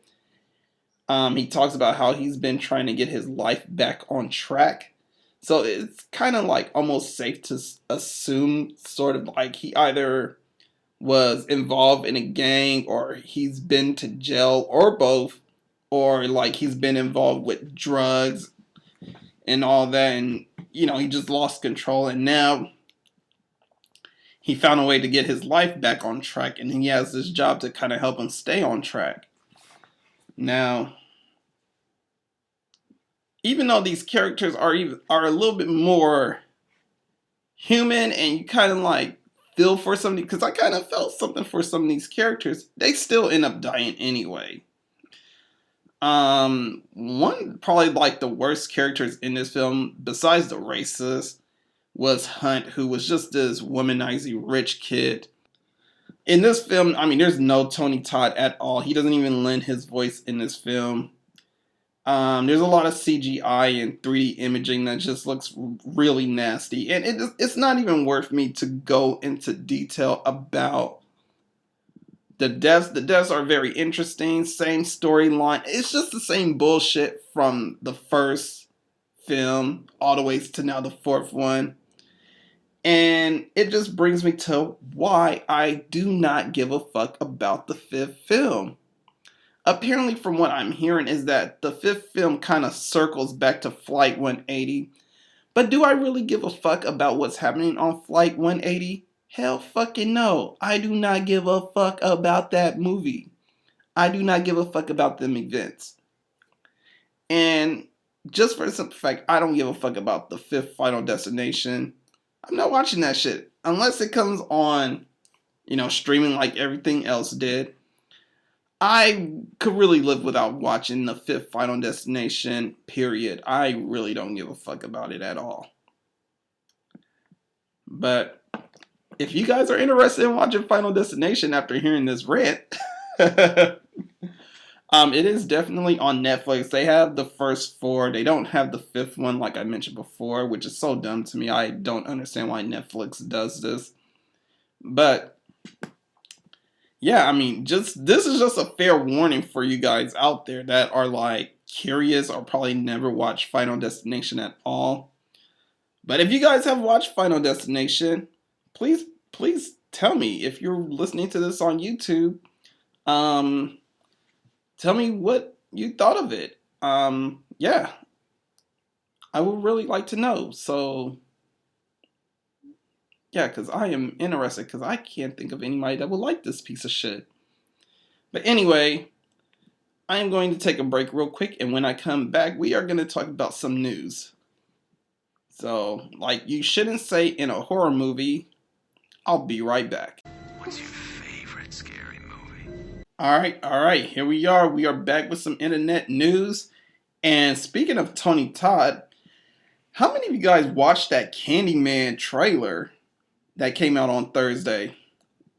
Speaker 1: He talks about how he's been trying to get his life back on track. So it's kind of like almost safe to assume, sort of like he either was involved in a gang, or he's been to jail, or both, or like he's been involved with drugs and all that, and you know, he just lost control, and now he found a way to get his life back on track, and he has this job to kind of help him stay on track. Now, even though these characters are a little bit more human, and you kind of like feel for somebody, because I kind of felt something for some of these characters, they still end up dying anyway. One probably like the worst characters in this film, besides the racist, was Hunt, who was just this womanizing rich kid. In this film, I mean, there's no Tony Todd at all. He doesn't even lend his voice in this film. There's a lot of CGI and 3D imaging that just looks really nasty, and it's not even worth me to go into detail about the deaths. The deaths are very interesting. Same storyline. It's just the same bullshit from the first film all the way to now the fourth one. And it just brings me to why I do not give a fuck about the fifth film. Apparently, from what I'm hearing, is that the fifth film kind of circles back to Flight 180. But do I really give a fuck about what's happening on Flight 180? Hell fucking no. I do not give a fuck about that movie. I do not give a fuck about them events. And just for the simple fact, I don't give a fuck about the fifth Final Destination. I'm not watching that shit. Unless it comes on, streaming like everything else did. I could really live without watching the fifth Final Destination, period. I really don't give a fuck about it at all. But if you guys are interested in watching Final Destination after hearing this rant, it is definitely on Netflix. They have the first 4. They don't have the 5th one like I mentioned before, which is so dumb to me. I don't understand why Netflix does this. But yeah, I mean, this is just a fair warning for you guys out there that are like curious or probably never watched Final Destination at all. But if you guys have watched Final Destination, please tell me if you're listening to this on YouTube. Tell me what you thought of it. Yeah, I would really like to know. So yeah, because I am interested because I can't think of anybody that would like this piece of shit. But anyway, I am going to take a break real quick, and when I come back, we are going to talk about some news. So, like you shouldn't say in a horror movie, I'll be right back.
Speaker 3: What's your favorite scary movie?
Speaker 1: All right, here we are. We are back with some internet news. And speaking of Tony Todd, how many of you guys watched that Candyman trailer that came out on Thursday?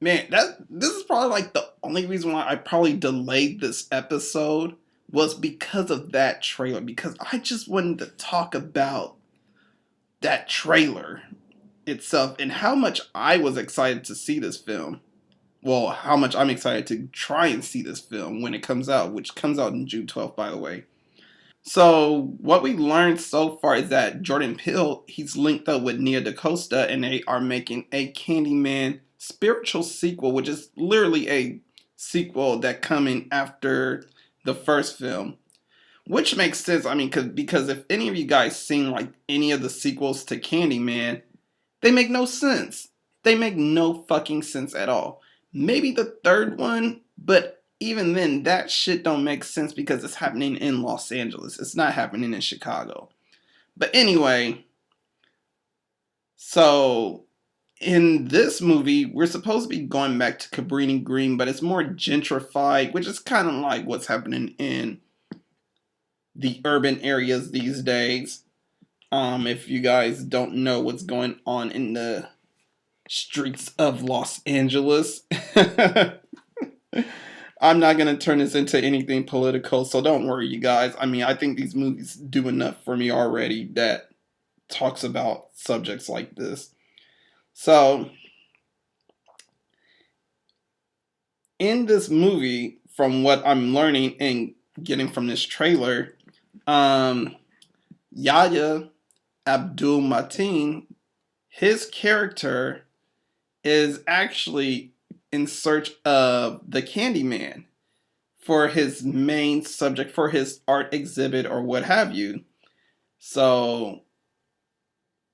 Speaker 1: Man, this is probably like the only reason why I probably delayed this episode was because of that trailer. Because I just wanted to talk about that trailer itself and how much I was excited to see this film. Well, how much I'm excited to try and see this film when it comes out, which comes out on June 12th, by the way. So, what we learned so far is that Jordan Peele, he's linked up with Nia DaCosta, and they are making a Candyman spiritual sequel, which is literally a sequel that coming after the first film. Which makes sense, I mean, because if any of you guys seen like any of the sequels to Candyman, they make no sense. They make no fucking sense at all. Maybe the third one, but even then, that shit don't make sense because it's happening in Los Angeles. It's not happening in Chicago. But anyway, so in this movie, we're supposed to be going back to Cabrini Green, but it's more gentrified, which is kind of like what's happening in the urban areas these days. If you guys don't know what's going on in the streets of Los Angeles. I'm not going to turn this into anything political, so don't worry, you guys. I mean, I think these movies do enough for me already that talks about subjects like this. So, in this movie, from what I'm learning and getting from this trailer, Yahya Abdul-Mateen, his character is actually in search of the Candyman for his main subject, for his art exhibit or what have you. So,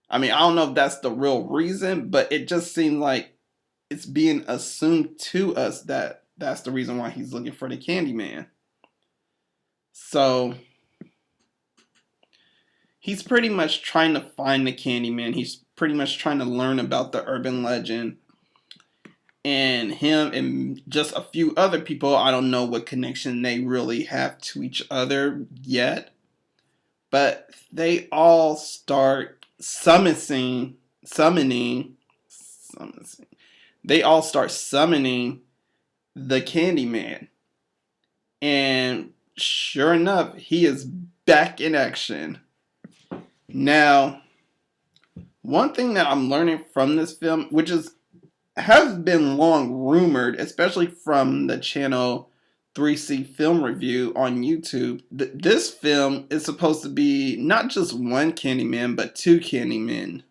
Speaker 1: I mean, I don't know if that's the real reason, but it just seems like it's being assumed to us that that's the reason why he's looking for the Candyman. So, he's pretty much trying to find the Candyman. He's pretty much trying to learn about the urban legend. And him and just a few other people, I don't know what connection they really have to each other yet. But they all start summoning summoning, they all start summoning the Candyman. And sure enough, he is back in action. Now, one thing that I'm learning from this film, which has been long rumored, especially from the channel 3C Film Review on YouTube, this film is supposed to be not just one Candyman, but two Candymen.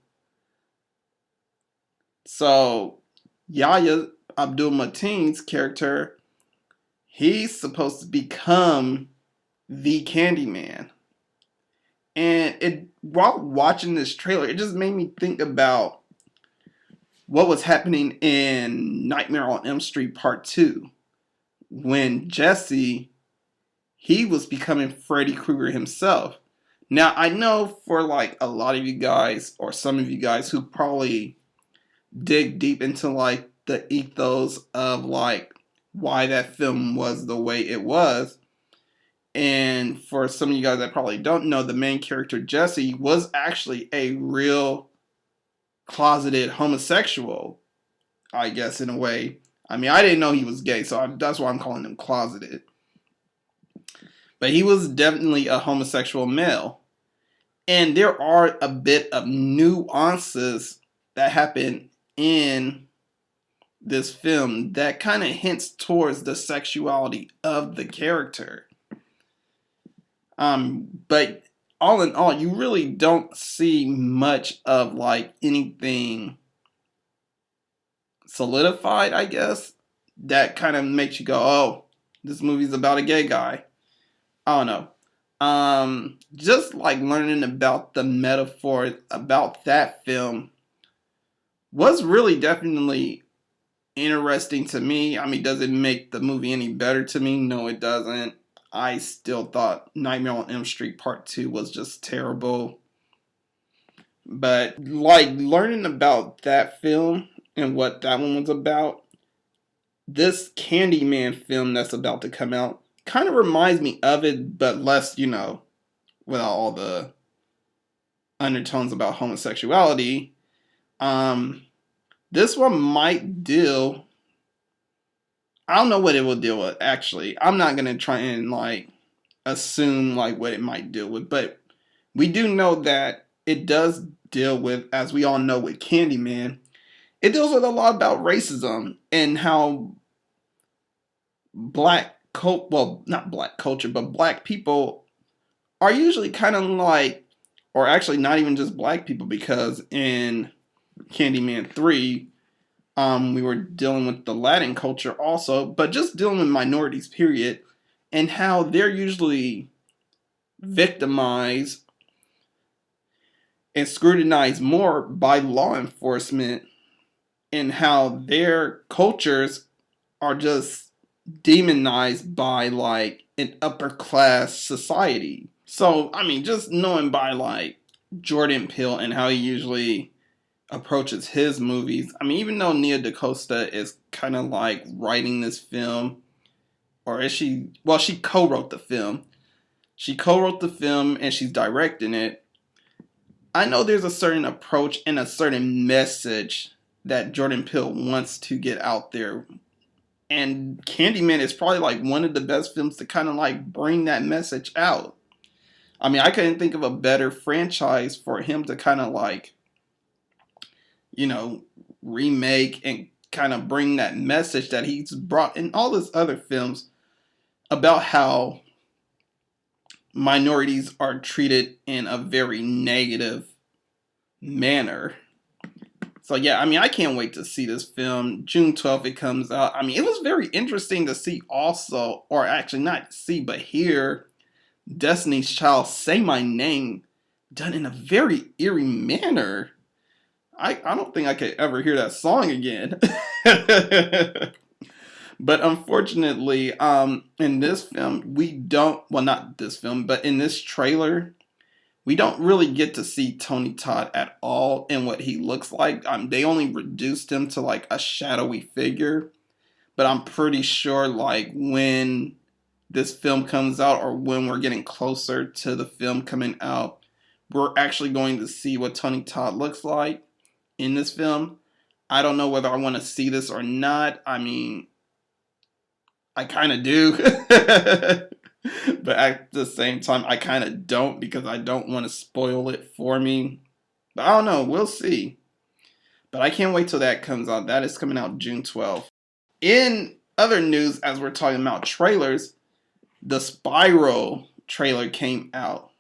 Speaker 1: So, Yahya Abdul-Mateen's character, he's supposed to become the Candyman. And while watching this trailer, it just made me think about what was happening in Nightmare on Elm Street Part 2 when Jesse, he was becoming Freddy Krueger himself. Now, I know for like a lot of you guys, or some of you guys who probably dig deep into like the ethos of like why that film was the way it was. And for some of you guys that probably don't know, the main character Jesse was actually a real closeted homosexual, I guess, in a way. I mean, I didn't know he was gay, so that's why I'm calling him closeted. But he was definitely a homosexual male. And there are a bit of nuances that happen in this film that kind of hints towards the sexuality of the character. But all in all, you really don't see much of like anything solidified, I guess, that kind of makes you go, oh, this movie's about a gay guy. I don't know. Just like learning about the metaphor about that film was really definitely interesting to me. I mean, does it make the movie any better to me? No, it doesn't. I still thought Nightmare on Elm Street Part 2 was just terrible. But like learning about that film and what that one was about, this Candyman film that's about to come out kind of reminds me of it, but less, without all the undertones about homosexuality. This one might deal, I don't know what it will deal with, actually. I'm not going to try and like assume like what it might deal with, but we do know that it does deal with, as we all know with Candyman, it deals with a lot about racism and how not black culture, but black people are usually kind of like, or actually not even just black people, because in Candyman 3, we were dealing with the Latin culture also, but just dealing with minorities, period, and how they're usually victimized and scrutinized more by law enforcement, and how their cultures are just demonized by like an upper class society. So, I mean, just knowing by like Jordan Peele and how he usually approaches his movies. I mean, even though Nia DaCosta is kind of like writing this film, or is she? Well, she co-wrote the film. She co-wrote the film and she's directing it. I know there's a certain approach and a certain message that Jordan Peele wants to get out there. And Candyman is probably like one of the best films to kind of like bring that message out. I mean, I couldn't think of a better franchise for him to kind of like, remake and kind of bring that message that he's brought in all his other films about how minorities are treated in a very negative manner. So yeah, I mean, I can't wait to see this film. June 12th it comes out. I mean, it was very interesting to see also, or actually not see, but hear Destiny's Child Say My Name done in a very eerie manner. I don't think I could ever hear that song again. But unfortunately, in this film, not this film, but in this trailer, we don't really get to see Tony Todd at all and what he looks like. They only reduced him to like a shadowy figure. But I'm pretty sure like when this film comes out, or when we're getting closer to the film coming out, we're actually going to see what Tony Todd looks like. in this film. I don't know whether I want to see this or not. I mean, I kind of do. But at the same time, I kind of don't because I don't want to spoil it for me. But I don't know. We'll see. But I can't wait till that comes out. That is coming out June 12th. In other news, as we're talking about trailers, the Spiral trailer came out.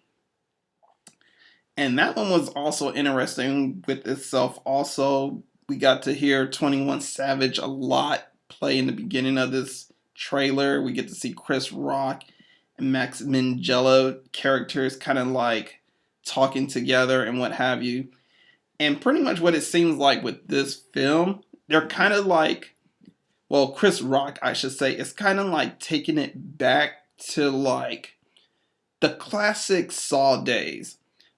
Speaker 1: And that one was also interesting with itself. Also, we got to hear 21 Savage a lot play in the beginning of this trailer. We get to see Chris Rock and Max Minghella characters kind of like talking together and what have you. And pretty much what it seems like with this film, they're kind of like, well, Chris Rock, I should say, is kind of like taking it back to like the classic Saw days.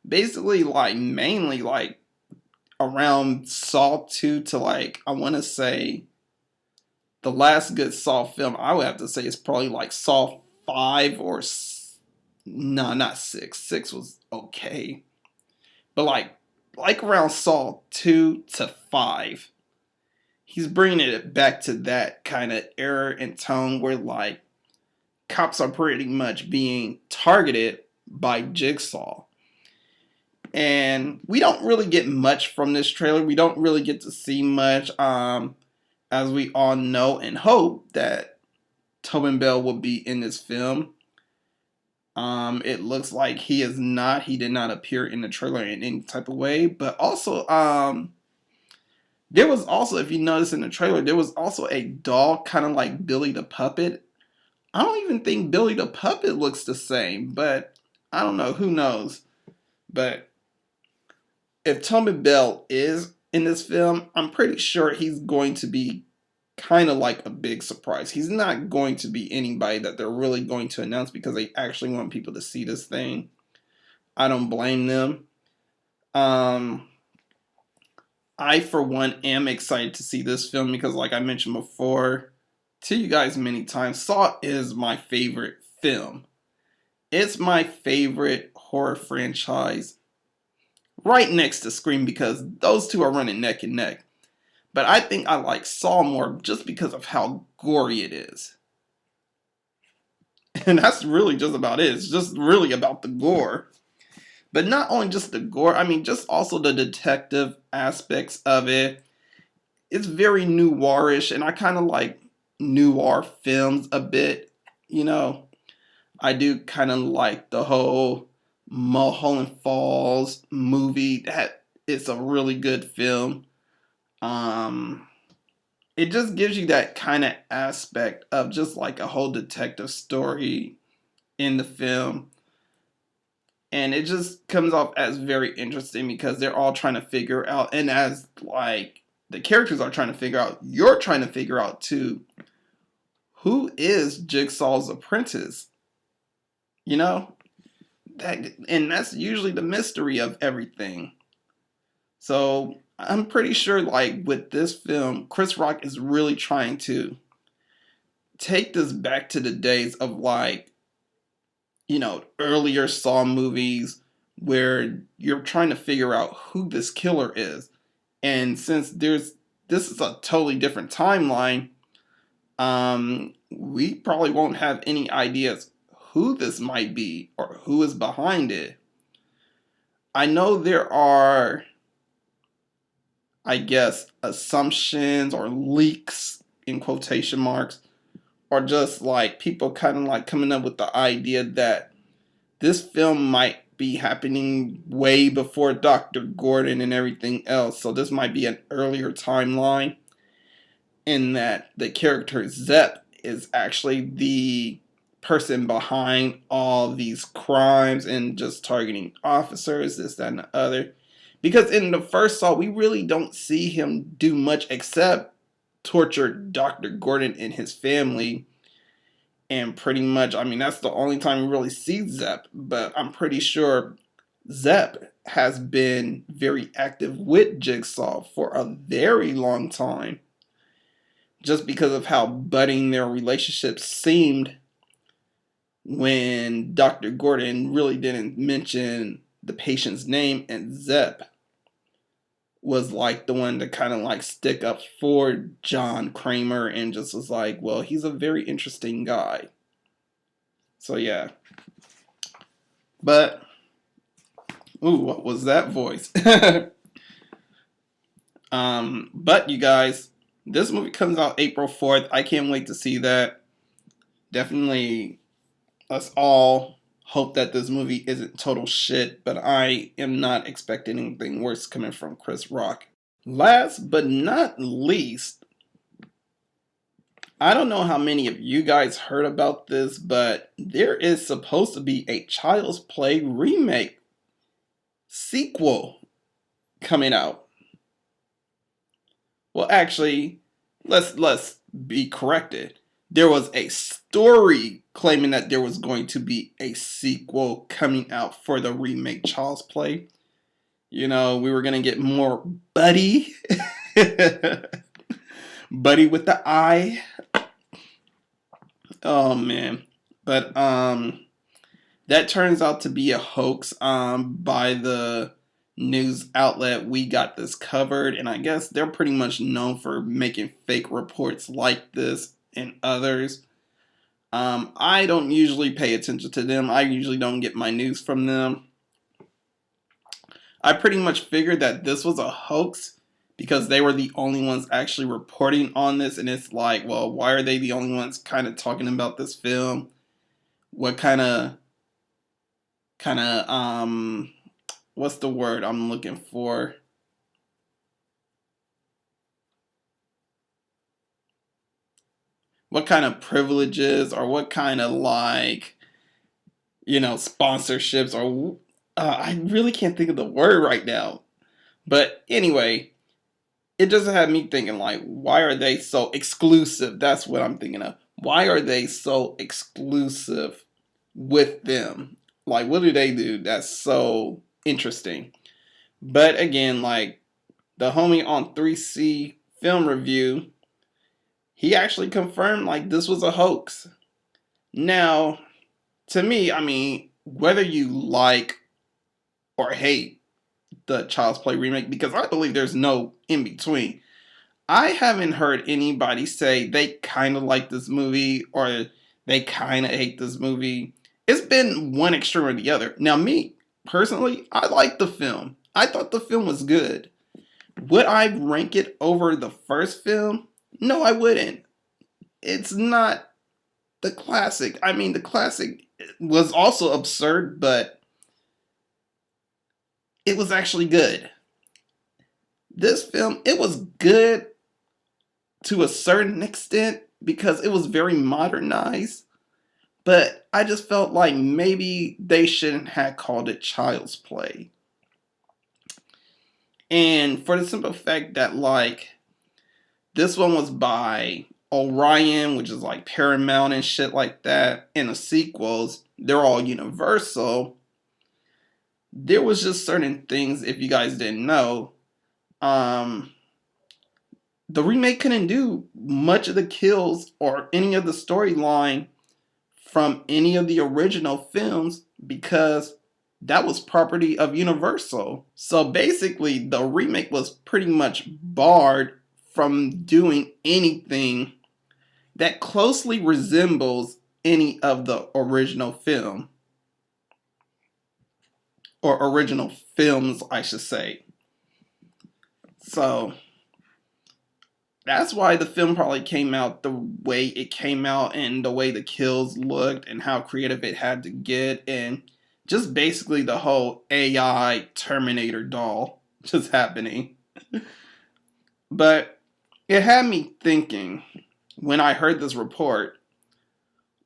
Speaker 1: Basically, like, mainly, like, around Saw 2 to, like, I want to say, the last good Saw film, I would have to say, is probably, like, Saw 5 or, no, not 6. 6 was okay. But, like around Saw 2 to 5, he's bringing it back to that kind of era and tone where, like, cops are pretty much being targeted by Jigsaw. And we don't really get much from this trailer. We don't really get to see much. As we all know and hope that Tobin Bell will be in this film. It looks like he is not. He did not appear in the trailer in any type of way. But also, there was also, if you notice in the trailer, there was also a doll kind of like Billy the Puppet. I don't even think Billy the Puppet looks the same, but I don't know. Who knows? But if Tobin Bell is in this film, I'm pretty sure he's going to be kind of like a big surprise. He's not going to be anybody that they're really going to announce because they actually want people to see this thing. I don't blame them. I, for one, am excited to see this film because, like I mentioned before to you guys many times, Saw is my favorite film. It's my favorite horror franchise right next to Scream because those two are running neck and neck. But I think I like Saw more just because of how gory it is. And that's really just about it. It's just really about the gore. But not only just the gore, I mean, just also the detective aspects of it. It's very noirish, and I kind of like noir films a bit. You know, I do kind of like the whole Mulholland Falls movie. That it's a really good film. It just gives you that kind of aspect of just like a whole detective story in the film. And it just comes off as very interesting because they're all trying to figure out, and as like the characters are trying to figure out, you're trying to figure out too, who is Jigsaw's apprentice? You know? And that's usually the mystery of everything. So I'm pretty sure, like, with this film, Chris Rock is really trying to take this back to the days of, like, you know, earlier Saw movies where you're trying to figure out who this killer is. And since this is a totally different timeline, we probably won't have any ideas who this might be or who is behind it. I know there are, I guess, assumptions or leaks in quotation marks, or just like people kind of like coming up with the idea that this film might be happening way before Dr. Gordon and everything else. So this might be an earlier timeline, in that the character Zep is actually the person behind all these crimes and just targeting officers, this, that, and the other. Because in the first Saw, we really don't see him do much except torture Dr. Gordon and his family. And pretty much, I mean, that's the only time we really see Zep. But I'm pretty sure Zep has been very active with Jigsaw for a very long time. Just because of how budding their relationship seemed when Dr. Gordon really didn't mention the patient's name and Zep was like the one to kind of like stick up for John Kramer and just was like, well, he's a very interesting guy. So yeah. But ooh, what was that voice? But you guys, this movie comes out April 4th. I can't wait to see that. Definitely us all hope that this movie isn't total shit, but I am not expecting anything worse coming from Chris Rock. Last but not least, I don't know how many of you guys heard about this, but there is supposed to be a Child's Play remake sequel coming out. Well, actually, let's be corrected. There was a story claiming that there was going to be a sequel coming out for the remake Child's Play. You know, we were gonna get more Buddy, Buddy with the eye. Oh man, but that turns out to be a hoax by the news outlet We Got This Covered, and I guess they're pretty much known for making fake reports like this and others. I don't usually pay attention to them. I usually don't get my news from them. I pretty much figured that this was a hoax because they were the only ones actually reporting on this, and it's like, well, why are they the only ones kind of talking about this film? What what's the word I'm looking for? What kind of privileges or what kind of like, sponsorships or I really can't think of the word right now. But anyway, it just had me thinking like, why are they so exclusive? That's what I'm thinking of. Why are they so exclusive with them? Like, what do they do that's so interesting? But again, like the homie on 3C Film Review, he actually confirmed like this was a hoax. Now, to me, I mean, whether you like or hate the Child's Play remake, because I believe there's no in between. I haven't heard anybody say they kind of like this movie or they kind of hate this movie. It's been one extreme or the other. Now, me, personally, I like the film. I thought the film was good. Would I rank it over the first film? No, I wouldn't. It's not the classic. I mean, the classic was also absurd, but it was actually good. This film, it was good to a certain extent because it was very modernized, but I just felt like maybe they shouldn't have called it Child's Play. And for the simple fact that like this one was by Orion, which is like Paramount and shit like that, and the sequels, they're all Universal. There was just certain things, if you guys didn't know, the remake couldn't do much of the kills or any of the storyline from any of the original films because that was property of Universal. So basically, the remake was pretty much barred from doing anything that closely resembles any of the original film. Or original films, I should say. So that's why the film probably came out the way it came out and the way the kills looked and how creative it had to get and just basically the whole AI Terminator doll just happening. But it had me thinking when I heard this report,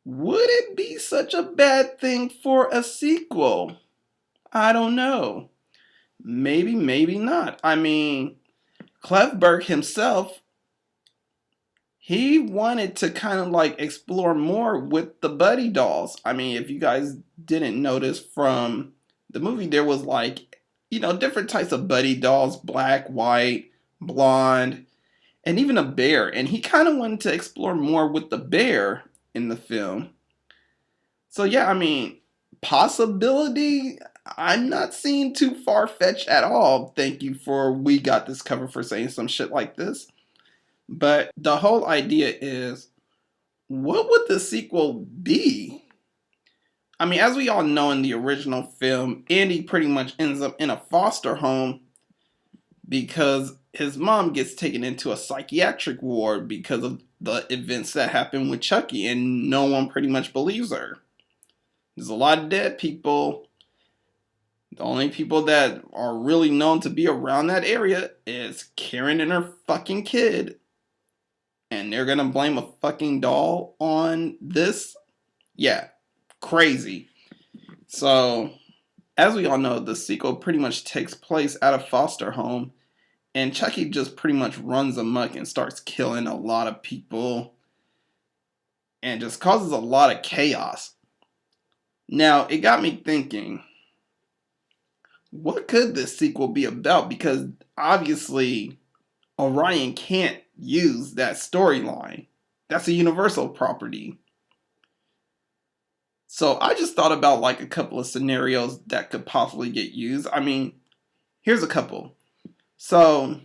Speaker 1: would it be such a bad thing for a sequel? I don't know. Maybe, maybe not. I mean, Clefberg himself, he wanted to kind of like explore more with the Buddy dolls. I mean, if you guys didn't notice from the movie, there was like, different types of Buddy dolls, black, white, blonde, and even a bear. And he kind of wanted to explore more with the bear in the film. So yeah, I mean, possibility, I'm not seeing too far-fetched at all. Thank you for We Got This Cover for saying some shit like this. But the whole idea is, what would the sequel be? I mean, as we all know in the original film, Andy pretty much ends up in a foster home because his mom gets taken into a psychiatric ward because of the events that happened with Chucky, and no one pretty much believes her. There's a lot of dead people. The only people that are really known to be around that area is Karen and her fucking kid. And they're gonna blame a fucking doll on this? Yeah, crazy. So, as we all know, the sequel pretty much takes place at a foster home. And Chucky just pretty much runs amok and starts killing a lot of people. And just causes a lot of chaos. Now, it got me thinking, what could this sequel be about? Because obviously, Orion can't use that storyline. That's a Universal property. So I just thought about like a couple of scenarios that could possibly get used. I mean, here's a couple. So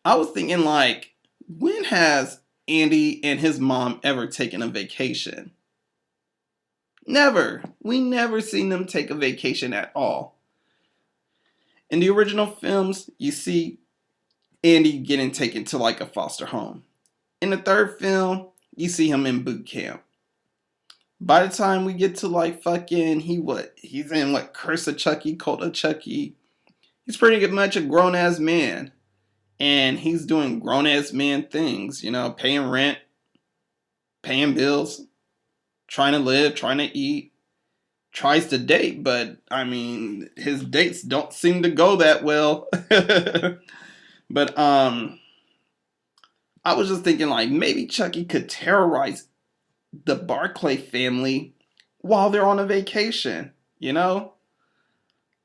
Speaker 1: I was thinking like, when has Andy and his mom ever taken a vacation? Never. We never seen them take a vacation at all. In the original films, you see Andy getting taken to like a foster home. In the third film, you see him in boot camp. By the time we get to like fucking, he's in what, Curse of Chucky, Cult of Chucky. He's pretty much a grown ass man. And he's doing grown ass man things, you know, paying rent, paying bills, trying to live, trying to eat. Tries to date, but I mean, his dates don't seem to go that well. But I was just thinking like maybe Chucky could terrorize the Barclay family while they're on a vacation, you know?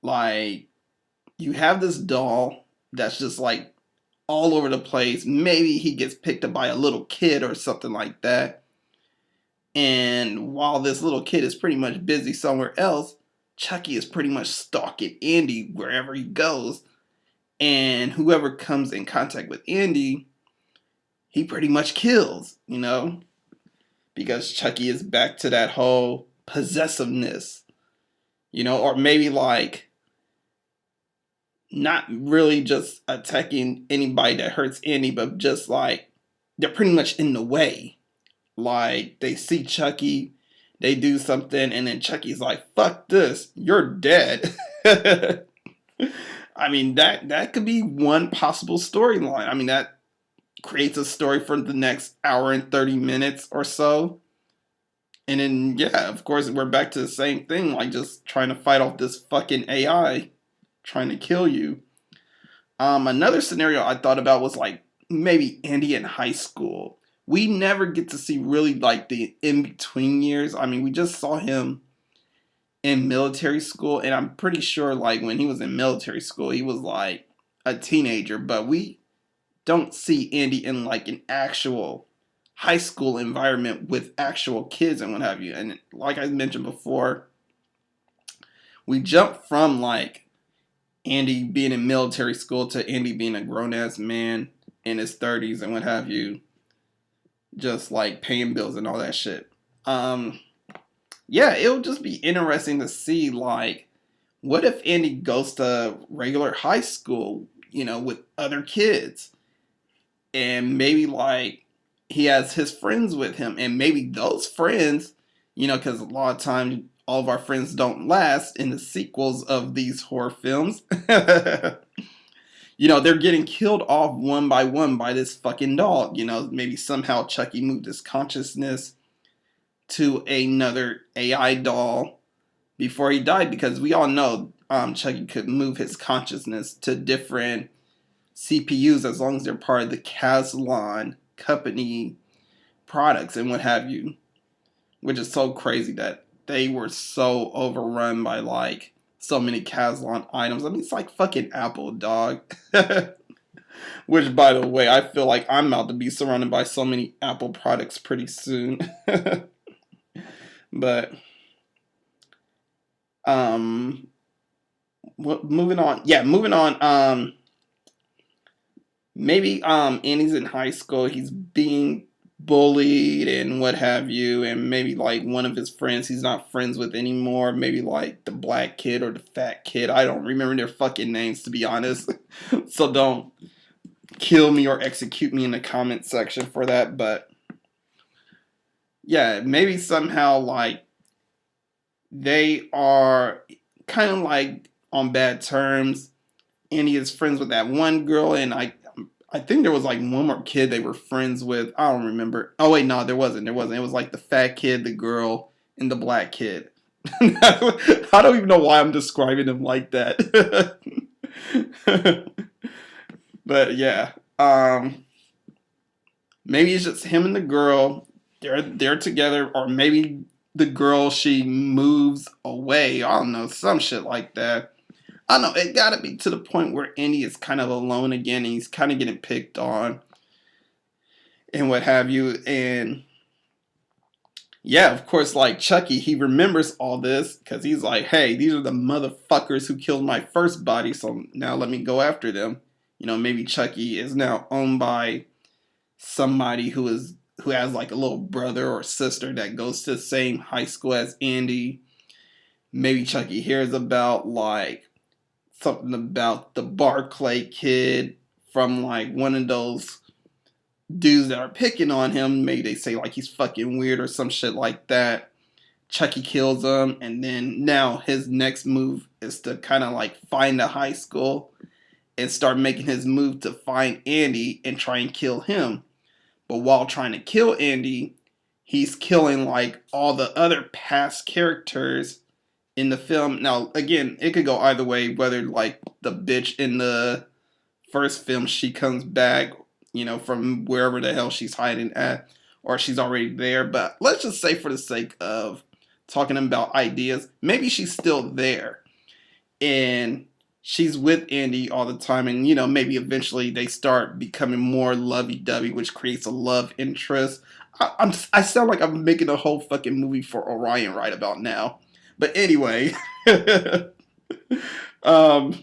Speaker 1: Like, you have this doll that's just like all over the place. Maybe he gets picked up by a little kid or something like that. And while this little kid is pretty much busy somewhere else, Chucky is pretty much stalking Andy wherever he goes. And whoever comes in contact with Andy, he pretty much kills, you know? Because Chucky is back to that whole possessiveness, you know? Or maybe like not really just attacking anybody that hurts Andy, but just like they're pretty much in the way. Like, they see Chucky, they do something, and then Chucky's like, fuck this, you're dead. I mean, that could be one possible storyline. I mean, that creates a story for the next hour and 30 minutes or so. And then, yeah, of course, we're back to the same thing, like just trying to fight off this fucking AI trying to kill you. Another scenario I thought about was like maybe Andy in high school. We never get to see really like the in-between years. I mean, we just saw him in military school, and I'm pretty sure like when he was in military school, he was like a teenager, but we don't see Andy in like an actual high school environment with actual kids and what have you. And like I mentioned before, we jump from like Andy being in military school to Andy being a grown-ass man in his 30s and what have you. Just like paying bills and all that shit. Yeah, it'll just be interesting to see like, what if Andy goes to regular high school, you know, with other kids, and maybe like he has his friends with him, and maybe those friends, you know, because a lot of times all of our friends don't last in the sequels of these horror films. You know, they're getting killed off one by this fucking doll. You know, maybe somehow Chucky moved his consciousness to another AI doll before he died, because we all know Chucky could move his consciousness to different CPUs as long as they're part of the Caslon company products and what have you. Which is so crazy that they were so overrun by like so many Caslon items. I mean, it's like fucking Apple, dog. Which, by the way, I feel like I'm about to be surrounded by so many Apple products pretty soon. But Um, moving on. Yeah, moving on. Maybe Andy's in high school. He's being bullied and what have you, and maybe like one of his friends he's not friends with anymore. Maybe like the black kid or the fat kid. I don't remember their fucking names, to be honest. So don't kill me or execute me in the comment section for that. But yeah, maybe somehow like they are kind of like on bad terms. Andy is friends with that one girl, and I think there was like one more kid they were friends with. I don't remember. Oh wait, no, there wasn't. There wasn't. It was like the fat kid, the girl, and the black kid. I don't even know why I'm describing them like that. But yeah, maybe it's just him and the girl. They're together, or maybe the girl she moves away. I don't know, some shit like that. I don't know. It gotta be to the point where Andy is kind of alone again, and he's kind of getting picked on and what have you. And yeah, of course, like Chucky, he remembers all this because he's like, "Hey, these are the motherfuckers who killed my first body, so now let me go after them." You know, maybe Chucky is now owned by somebody who has like a little brother or sister that goes to the same high school as Andy. Maybe Chucky hears about like something about the Barclay kid from like one of those dudes that are picking on him. Maybe they say like he's fucking weird or some shit like that. Chucky kills him, and then now his next move is to kind of like find a high school and start making his move to find Andy and try and kill him. But while trying to kill Andy, he's killing like all the other past characters in the film. Now, again, it could go either way, whether like the bitch in the first film, she comes back, you know, from wherever the hell she's hiding at, or she's already there. But let's just say, for the sake of talking about ideas, maybe she's still there and she's with Andy all the time, and you know, maybe eventually they start becoming more lovey-dovey, which creates a love interest. I sound like I'm making a whole fucking movie for Orion right about now. But anyway, um,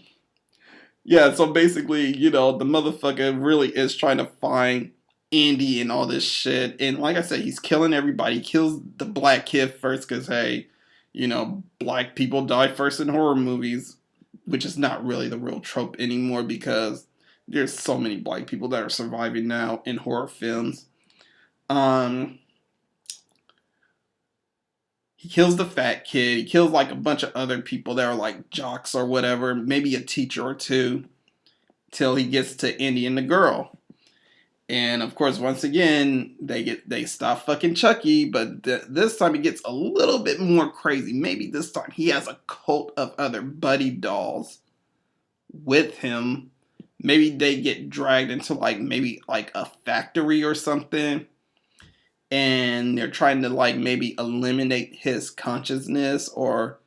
Speaker 1: yeah, so basically, you know, the motherfucker really is trying to find Andy and all this shit. And like I said, he's killing everybody. He kills the black kid first because, hey, you know, black people die first in horror movies, which is not really the real trope anymore because there's so many black people that are surviving now in horror films. Um, he kills the fat kid. He kills like a bunch of other people that are like jocks or whatever, maybe a teacher or two, till he gets to Andy and the girl. And of course, once again, they stop fucking Chucky, but this time it gets a little bit more crazy. Maybe this time he has a cult of other buddy dolls with him. Maybe they get dragged into like maybe like a factory or something, and they're trying to like maybe eliminate his consciousness or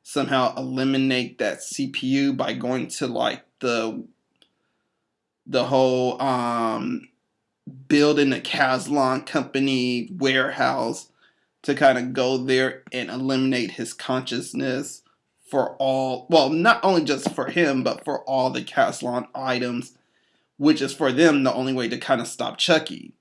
Speaker 1: somehow eliminate that CPU by going to like the whole building a Caslon company warehouse to kind of go there and eliminate his consciousness for all, well, not only just for him, but for all the Caslon items, which is for them the only way to kind of stop Chucky.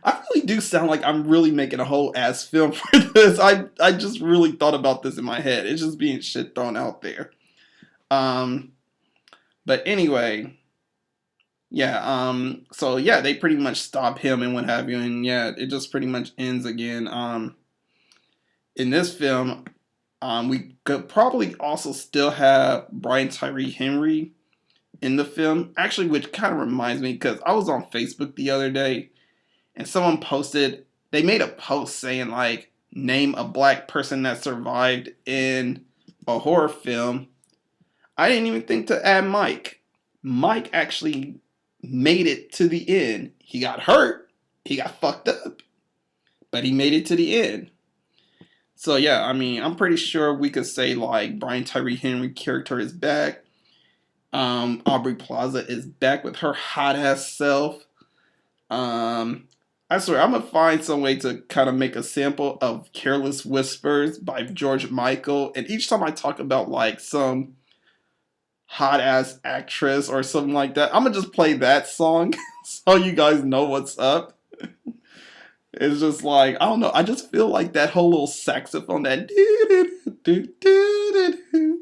Speaker 1: I really do sound like I'm really making a whole ass film for this. I just really thought about this in my head. It's just being shit thrown out there. Um, but anyway, yeah, so yeah, they pretty much stop him and what have you, and yeah, it just pretty much ends again. In this film, we could probably also still have Brian Tyree Henry in the film. Actually, which kind of reminds me, because I was on Facebook the other day, and someone posted, they made a post saying like, name a black person that survived in a horror film. I didn't even think to add Mike. Mike actually made it to the end. He got hurt. He got fucked up. But he made it to the end. So yeah, I mean, I'm pretty sure we could say like Brian Tyree Henry character is back. Aubrey Plaza is back with her hot ass self. Um, I swear, I'm gonna find some way to kind of make a sample of "Careless Whispers" by George Michael, and each time I talk about like some hot ass actress or something like that, I'm gonna just play that song so you guys know what's up. It's just like, I don't know, I just feel like that whole little saxophone, that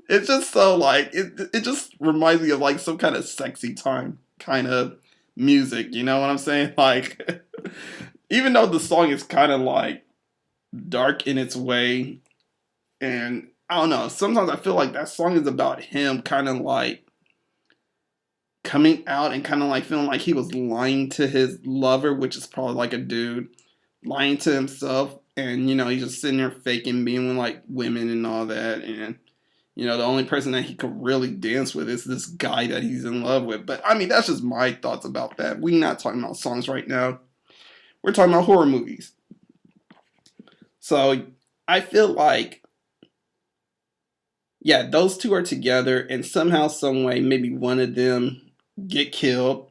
Speaker 1: it's just so like it just reminds me of like some kind of sexy time kind of music, you know what I'm saying? Like even though the song is kind of like dark in its way, and I don't know, sometimes I feel like that song is about him kind of like coming out and kind of like feeling like he was lying to his lover, which is probably like a dude, lying to himself, and you know, he's just sitting there faking being with like women and all that, and you know, the only person that he could really dance with is this guy that he's in love with. But I mean, that's just my thoughts about that. We're not talking about songs right now. We're talking about horror movies. So I feel like, yeah, those two are together, and somehow, some way, maybe one of them get killed.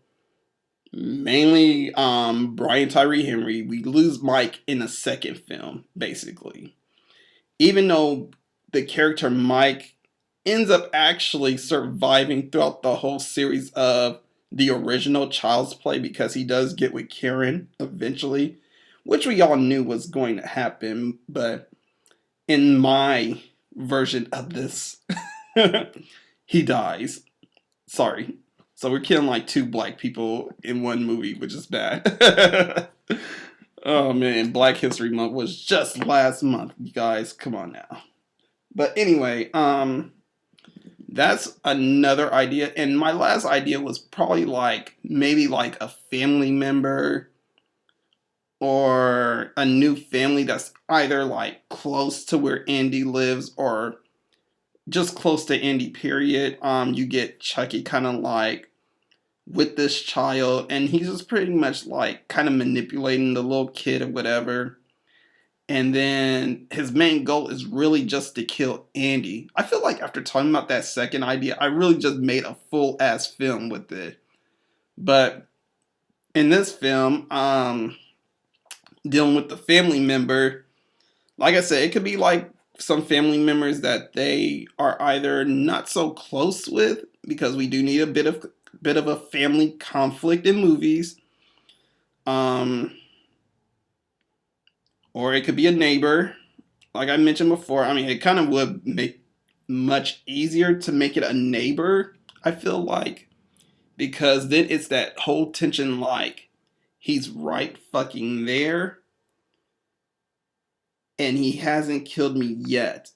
Speaker 1: Mainly Brian Tyree Henry. We lose Mike in the second film, basically. Even though the character Mike ends up actually surviving throughout the whole series of the original Child's Play, because he does get with Karen eventually, which we all knew was going to happen, but in my version of this, he dies. Sorry. So we're killing like two black people in one movie, which is bad. Oh man, Black History Month was just last month, you guys. Come on now. But anyway, that's another idea. And my last idea was probably like maybe like a family member or a new family that's either like close to where Andy lives or just close to Andy, period. You get Chucky kind of like with this child, and he's just pretty much like kind of manipulating the little kid or whatever. And then his main goal is really just to kill Andy. I feel like after talking about that second idea, I really just made a full ass film with it. But in this film, dealing with the family member, like I said, it could be like some family members that they are either not so close with, because we do need a bit of a family conflict in movies. Or it could be a neighbor. Like I mentioned before, I mean, it kind of would make much easier to make it a neighbor, I feel like, because then it's that whole tension, like he's right fucking there and he hasn't killed me yet,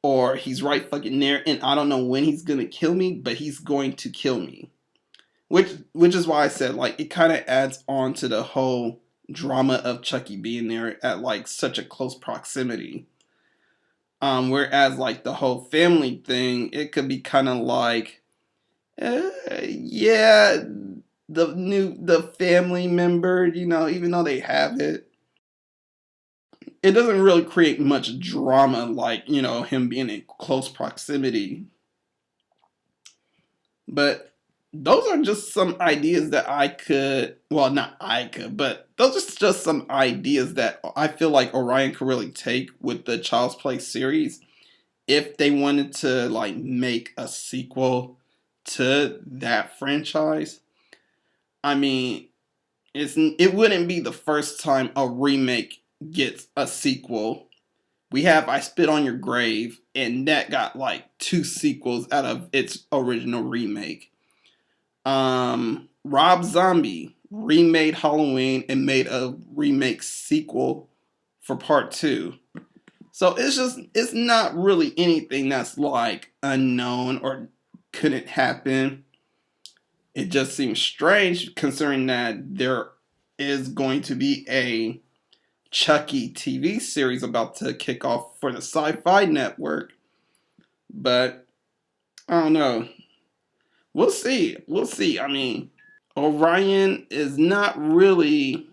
Speaker 1: or he's right fucking there and I don't know when he's gonna kill me, but he's going to kill me, which is why I said like it kind of adds on to the whole drama of Chucky being there at like such a close proximity. Whereas like the whole family thing, it could be kind of like, yeah, the family member, you know, even though they have it, it doesn't really create much drama like, you know, him being in close proximity. But those are just some ideas that I could, well, not I could, but those are just some ideas that I feel like Orion could really take with the Child's Play series if they wanted to like make a sequel to that franchise. I mean, it wouldn't be the first time a remake gets a sequel. We have I Spit on Your Grave, and that got like two sequels out of its original remake. Rob Zombie remade Halloween and made a remake sequel for part two. So it's not really anything that's like unknown or couldn't happen. It just seems strange considering that there is going to be a Chucky TV series about to kick off for the Sci-Fi Network. But I don't know. We'll see. We'll see. I mean, Orion is not really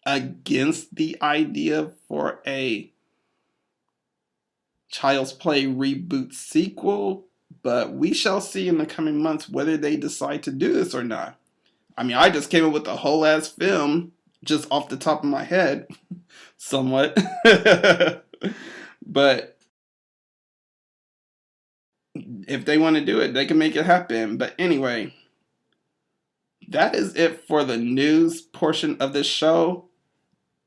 Speaker 1: against the idea for a Child's Play reboot sequel, but we shall see in the coming months whether they decide to do this or not. I mean, I just came up with a whole ass film just off the top of my head, somewhat. But if they want to do it, they can make it happen. But anyway, that is it for the news portion of this show.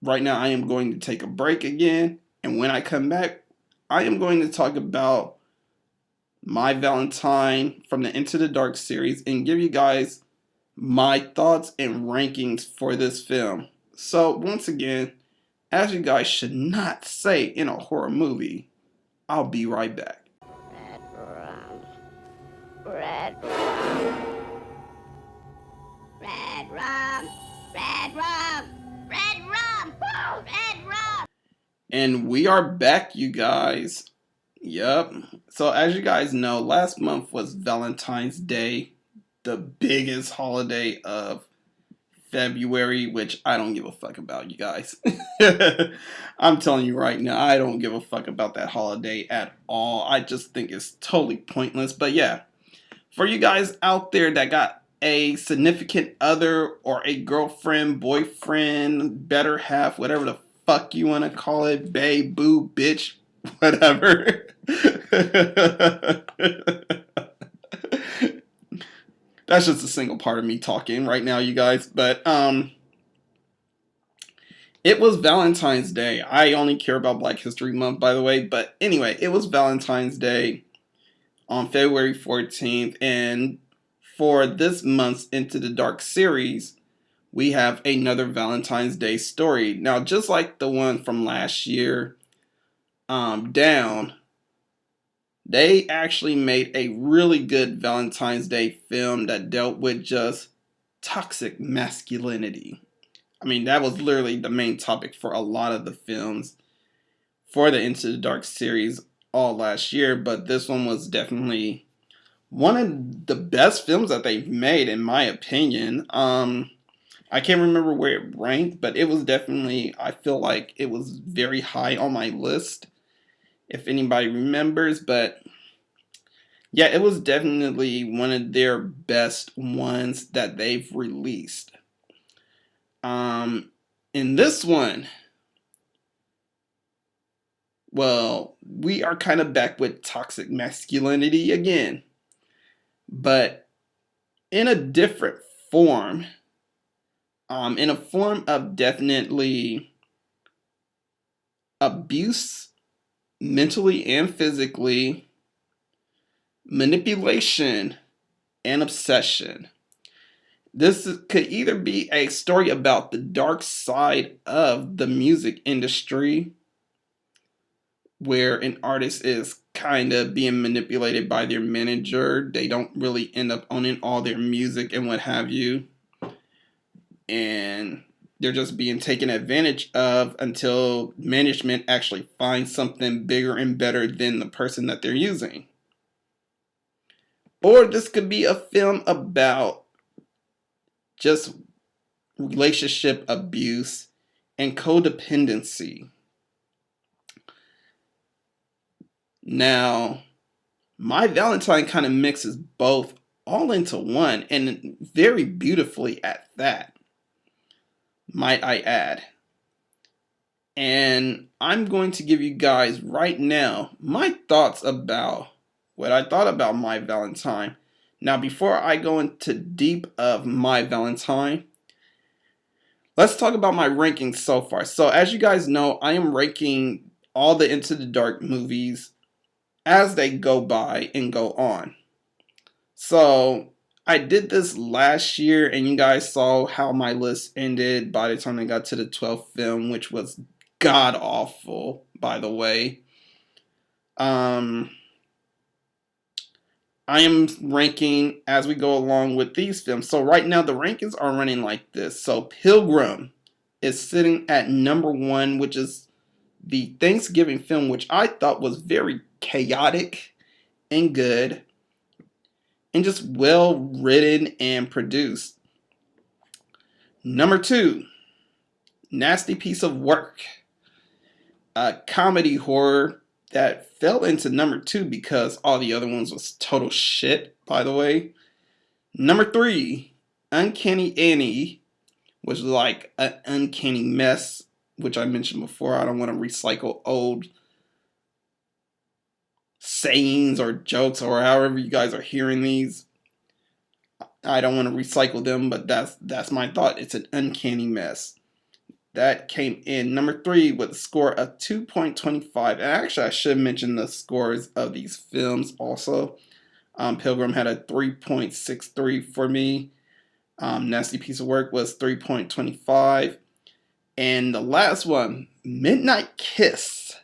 Speaker 1: Right now, I am going to take a break again. And when I come back, I am going to talk about My Valentine from the Into the Dark series and give you guys my thoughts and rankings for this film. So, once again, as you guys should not say in a horror movie, I'll be right back.
Speaker 4: Red rum. Red rum. Red rum. Red rum. Red rum. Red rum.
Speaker 1: And we are back, you guys. Yup. So, as you guys know, last month was Valentine's Day, the biggest holiday of February, which I don't give a fuck about, you guys. I'm telling you right now, I don't give a fuck about that holiday at all. I just think it's totally pointless. But yeah, for you guys out there that got a significant other or a girlfriend, boyfriend, better half, whatever the fuck you want to call it, babe, boo, bitch, whatever. That's just a single part of me talking right now, you guys. But it was Valentine's Day. I only care about Black History Month, by the way. But anyway, it was Valentine's Day on February 14th. And for this month's Into the Dark series, we have another Valentine's Day story. Now, just like the one from last year, Down, they actually made a really good Valentine's Day film that dealt with just toxic masculinity. I mean, that was literally the main topic for a lot of the films for the Into the Dark series all last year, but this one was definitely one of the best films that they've made, in my opinion. I can't remember where it ranked, but it was definitely, I feel like it was very high on my list, if anybody remembers. But yeah, it was definitely one of their best ones that they've released. In this one, well, we are kind of back with toxic masculinity again, but in a different form. In a form of definitely abuse, mentally and physically, manipulation, and obsession. This could either be a story about the dark side of the music industry, where an artist is kind of being manipulated by their manager. They don't really end up owning all their music and what have you. And they're just being taken advantage of until management actually finds something bigger and better than the person that they're using. Or this could be a film about just relationship abuse and codependency. Now, My Valentine kind of mixes both all into one, and very beautifully at that, might I add. And I'm going to give you guys right now my thoughts about what I thought about My Valentine. Now, before I go into deep of My Valentine, let's talk about my rankings so far. So, as you guys know, I am ranking all the Into the Dark movies as they go by and go on. So, I did this last year, and you guys saw how my list ended by the time I got to the 12th film, which was god awful, by the way. I am ranking as we go along with these films. So right now the rankings are running like this. So Pilgrim is sitting at number 1, which is the Thanksgiving film, which I thought was very chaotic and good and just well written and produced. Number 2, Nasty Piece of Work, a comedy horror that fell into number 2 because all the other ones was total shit, by the way. Number 3, Uncanny Annie, which is like an uncanny mess, which I mentioned before. I don't want to recycle old sayings or jokes or however you guys are hearing these. I don't want to recycle them, but that's my thought. It's an uncanny mess. That came in number 3 with a score of 2.25. And actually, I should mention the scores of these films also. Pilgrim had a 3.63 for me. Nasty Piece of Work was 3.25. And the last one, Midnight Kiss,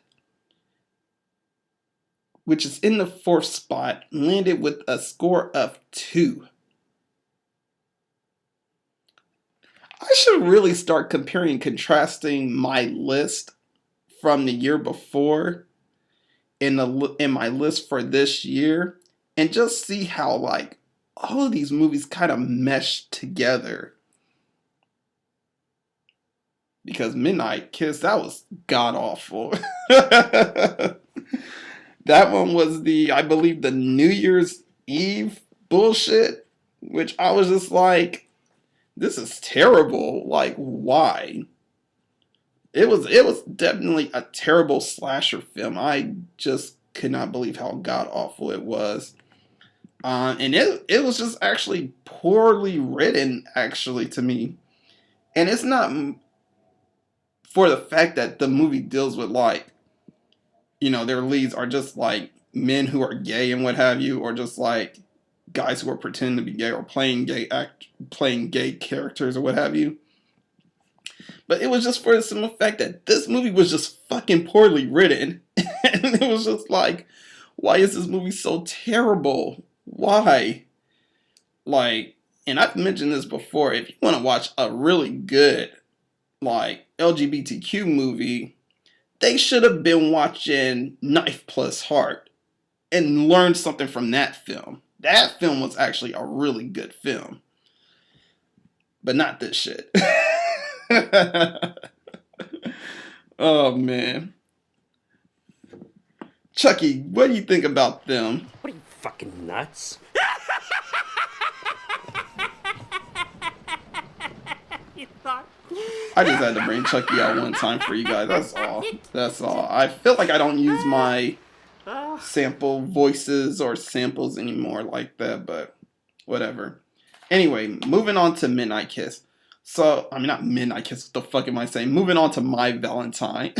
Speaker 1: which is in the 4th spot, landed with a score of 2. I should really start comparing and contrasting my list from the year before in my list for this year, and just see how like all of these movies kind of mesh together. Because Midnight Kiss, that was god awful. That one was I believe the New Year's Eve bullshit, which I was just like, this is terrible. Like, why? It was definitely a terrible slasher film. I just could not believe how god awful it was. And it was just actually poorly written, actually, to me. And it's not for the fact that the movie deals with, like, you know, their leads are just like men who are gay and what have you, or just like guys who are pretending to be gay or playing gay characters or what have you. But it was just for the simple fact that this movie was just fucking poorly written. And it was just like, why is this movie so terrible? Why? Like, and I've mentioned this before, if you want to watch a really good, like, LGBTQ movie, they should have been watching Knife Plus Heart and learned something from that film. That film was actually a really good film. But not this shit. Oh, man. Chucky, what do you think about them?
Speaker 5: What are you, fucking nuts? You thought?
Speaker 1: I just had to bring Chucky out one time for you guys. That's all. That's all. I feel like I don't use my sample voices or samples anymore like that, but whatever. Anyway, moving on to Midnight Kiss. So, I mean, not Midnight Kiss. What the fuck am I saying? Moving on to My Valentine.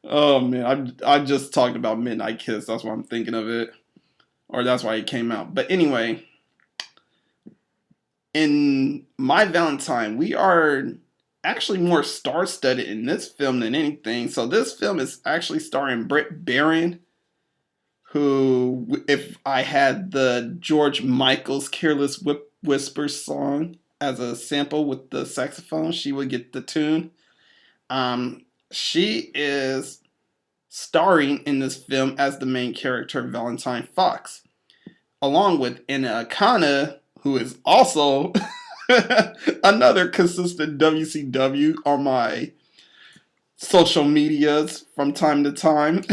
Speaker 1: Oh, man. I just talked about Midnight Kiss. That's why I'm thinking of it. Or that's why it came out. But anyway, in My Valentine, we are actually more star-studded in this film than anything. So this film is actually starring Britt Baron, who, if I had the George Michael's Careless Whisper song as a sample with the saxophone, she would get the tune. She is starring in this film as the main character, Valentine Fox, along with Anna Akana, who is also another consistent WCW on my social medias from time to time.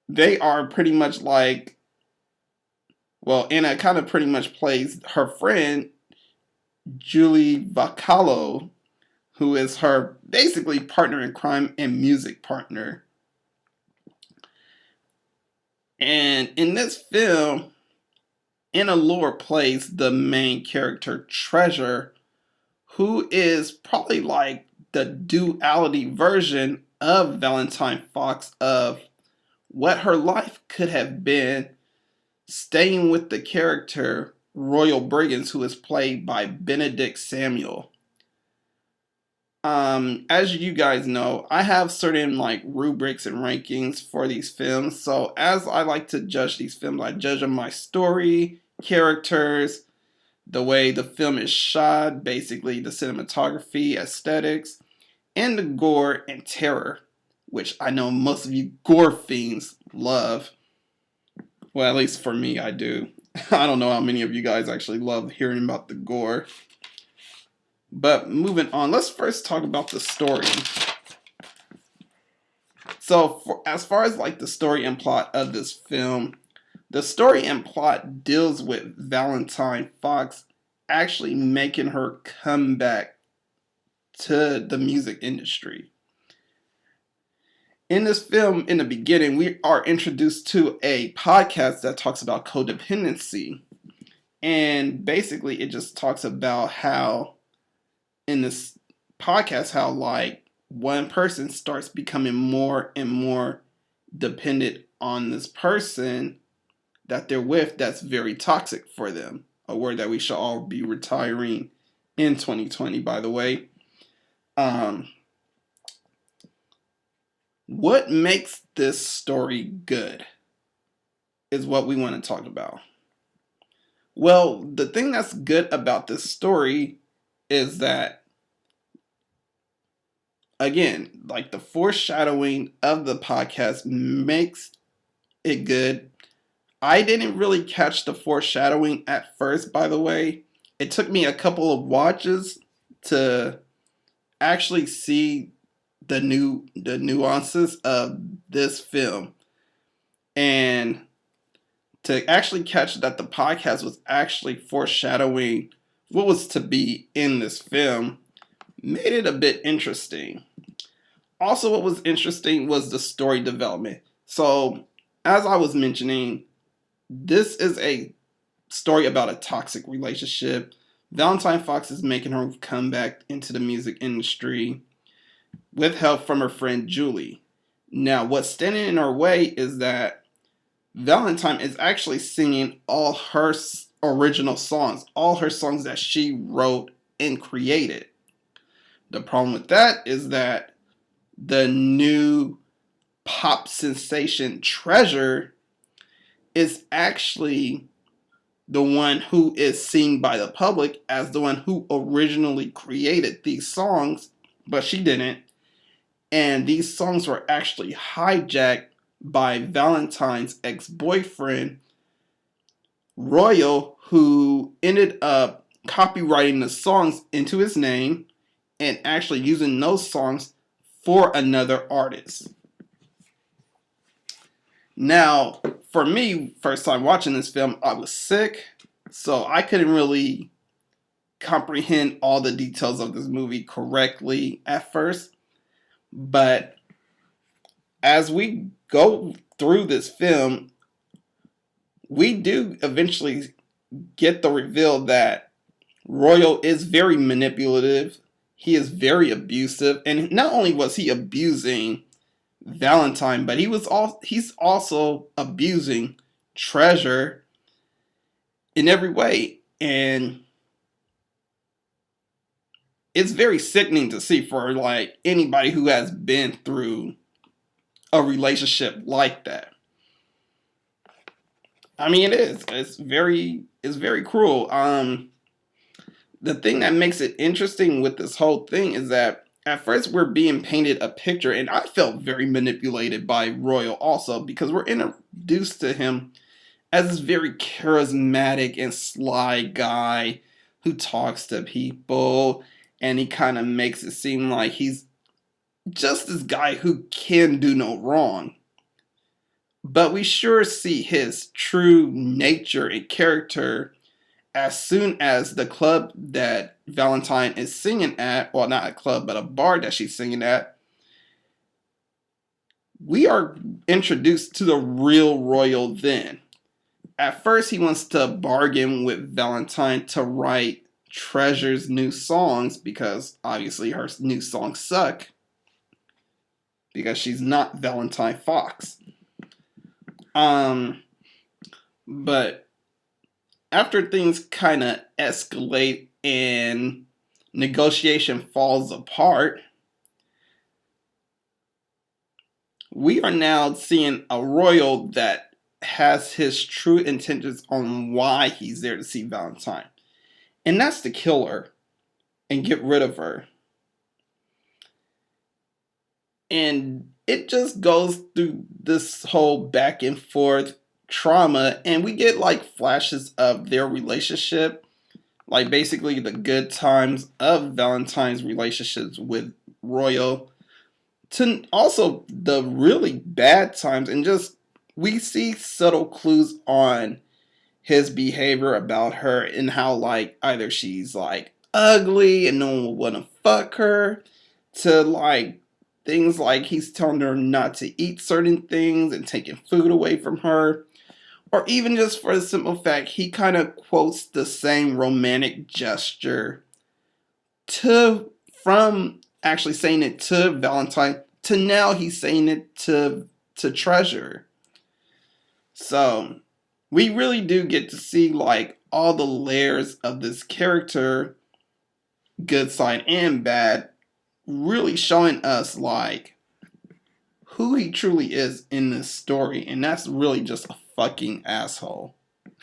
Speaker 1: They are pretty much like, well, Anna kind of pretty much plays her friend, Julie Vacalo, who is her basically partner in crime and music partner. And in this film, Anna Lore plays the main character, Treasure, who is probably like the duality version of Valentine Fox of what her life could have been, staying with the character Royal Brigands, who is played by Benedict Samuel. As you guys know, I have certain like rubrics and rankings for these films. So as I like to judge these films, I judge them by story, characters, the way the film is shot, basically the cinematography, aesthetics, and the gore and terror, which I know most of you gore fiends love. Well, at least for me, I do. I don't know how many of you guys actually love hearing about the gore. But moving on, let's first talk about the story. So, as far as like the story and plot of this film, The story and plot deals with Valentine Fox actually making her come back to the music industry. In this film, in the beginning, we are introduced to a podcast that talks about codependency. And basically, it just talks about how, in this podcast, how like one person starts becoming more and more dependent on this person that they're with that's very toxic for them. A word that we should all be retiring in 2020, by the way. What makes this story good is what we want to talk about. Well, the thing that's good about this story is that, again, like the foreshadowing of the podcast makes it good. I didn't really catch the foreshadowing at first, by the way. It took me a couple of watches to actually see the nuances of this film, and to actually catch that the podcast was actually foreshadowing what was to be in this film made it a bit interesting. Also, what was interesting was the story development. So, as I was mentioning, this is a story about a toxic relationship. Valentine Fox is making her come back into the music industry with help from her friend Julie. Now, what's standing in her way is that Valentine is actually singing all her original songs, all her songs that she wrote and created. The problem with that is that the new pop sensation Treasure is actually the one who is seen by the public as the one who originally created these songs, but she didn't. And these songs were actually hijacked by Valentine's ex-boyfriend, Royal, who ended up copywriting the songs into his name and actually using those songs for another artist. Now, for me, first time watching this film, I was sick, so I couldn't really comprehend all the details of this movie correctly at first. But as we go through this film, we do eventually get the reveal that Royal is very manipulative. He is very abusive, and not only was he abusing Valentine, but he's also abusing Treasure in every way. And it's very sickening to see for like anybody who has been through a relationship like that. I mean, it is. It's very cruel. The thing that makes it interesting with this whole thing is that at first we're being painted a picture, and I felt very manipulated by Royal also, because we're introduced to him as this very charismatic and sly guy who talks to people, and he kind of makes it seem like he's just this guy who can do no wrong. But we sure see his true nature and character as soon as the club that Valentine is singing at, well, not a club, but a bar that she's singing at, we are introduced to the real Royal then. At first, he wants to bargain with Valentine to write Treasure's new songs, because obviously her new songs suck, because she's not Valentine Fox. But after things kind of escalate and negotiation falls apart, we are now seeing a Royal that has his true intentions on why he's there to see Valentine. And that's to kill her and get rid of her. And it just goes through this whole back and forth trauma, and we get like flashes of their relationship, like basically the good times of Valentine's relationships with Royal, to also the really bad times, and just we see subtle clues on his behavior about her and how like either she's like ugly and no one will want to fuck her, to like things like he's telling her not to eat certain things and taking food away from her, or even just for the simple fact he kind of quotes the same romantic gesture to from actually saying it to Valentine to now he's saying it to Treasure. So we really do get to see like all the layers of this character, good side and bad, really showing us like who he truly is in this story, and that's really just a fucking asshole.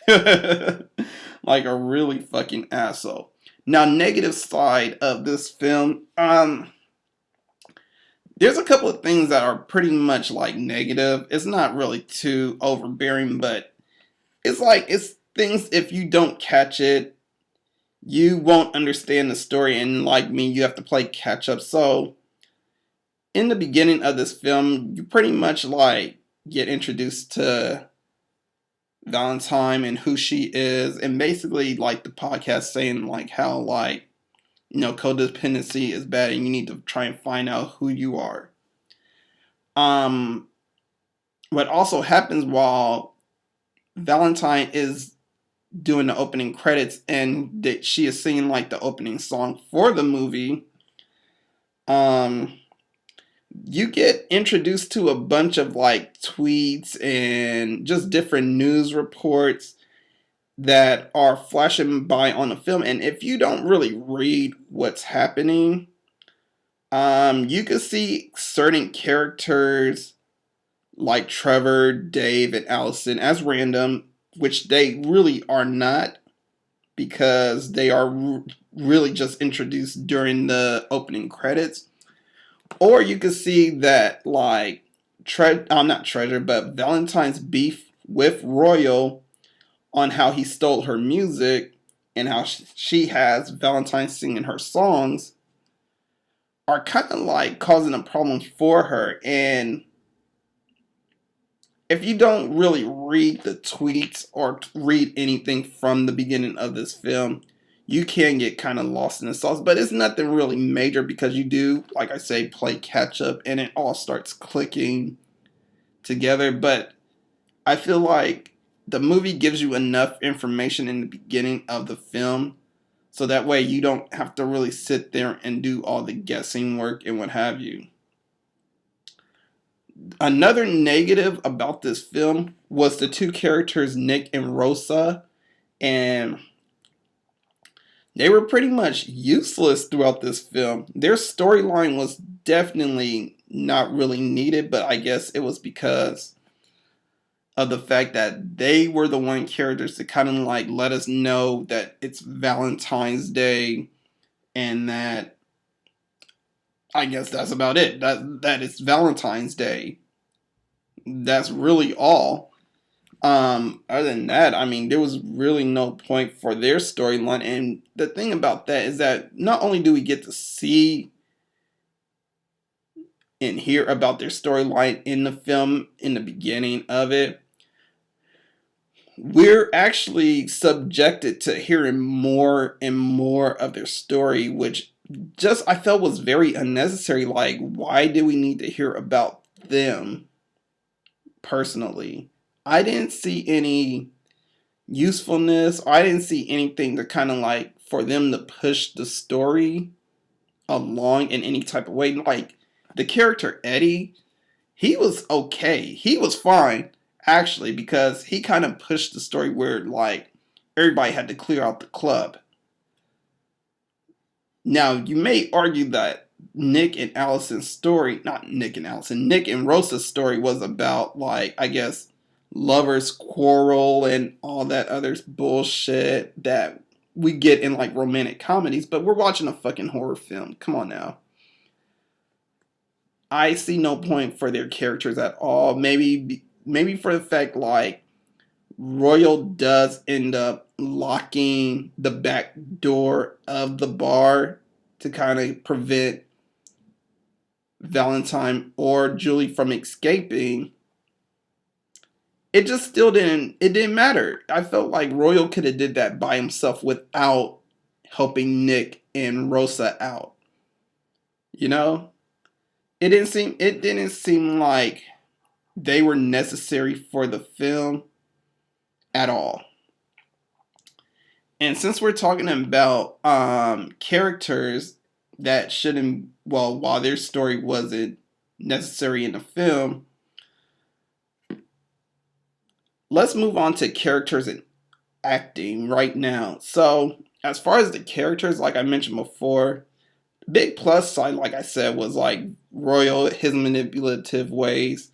Speaker 1: Like a really fucking asshole. Now, negative side of this film, there's a couple of things that are pretty much like negative. It's not really too overbearing, but it's like it's things if you don't catch it, you won't understand the story, and like me, you have to play catch up. So in the beginning of this film, you pretty much like get introduced to Valentine and who she is, and basically like the podcast saying like how like codependency is bad and you need to try and find out who you are. What also happens while Valentine is doing the opening credits and that she is singing like the opening song for the movie, you get introduced to a bunch of like tweets and just different news reports that are flashing by on the film, and if you don't really read what's happening, you can see certain characters like Trevor, Dave, and Allison as random, which they really are not, because they are really just introduced during the opening credits. Or you can see that like not Treasure, but Valentine's beef with Royal on how he stole her music and how she has Valentine singing her songs are kind of like causing a problem for her. And if you don't really read the tweets or read anything from the beginning of this film, you can get kind of lost in the sauce. But it's nothing really major because you do, like I say, play catch up and it all starts clicking together. But I feel like the movie gives you enough information in the beginning of the film so that way you don't have to really sit there and do all the guessing work and what have you. Another negative about this film was the two characters, Nick and Rosa, and they were pretty much useless throughout this film. Their storyline was definitely not really needed, but I guess it was because of the fact that they were the one characters to kind of like let us know that it's Valentine's Day and that I guess that's about it. That it's Valentine's Day. That's really all. Other than that, I mean, there was really no point for their storyline. And the thing about that is that not only do we get to see and hear about their storyline in the film in the beginning of it, we're actually subjected to hearing more and more of their story, which just I felt was very unnecessary. Like, why do we need to hear about them personally? I didn't see any usefulness. I didn't see anything to kind of like for them to push the story along in any type of way. Like the character Eddie, he was okay. He was fine actually because he kind of pushed the story where like everybody had to clear out the club. Now you may argue that Nick and Allison's story, not Nick and Allison, Nick and Rosa's story was about like I guess lovers quarrel and all that other bullshit that we get in like romantic comedies, but we're watching a fucking horror film. Come on now. I see no point for their characters at all. Maybe for the fact like Royal does end up locking the back door of the bar to kind of prevent Valentine or Julie from escaping. it just still didn't matter. I felt like Royal could have did that by himself without helping Nick and Rosa out. You know? It didn't seem like they were necessary for the film at all. And since we're talking about characters that shouldn't, well, while their story wasn't necessary in the film, let's move on to characters and acting right now. So, as far as the characters, like I mentioned before, big plus side, like I said, was like Royal, his manipulative ways.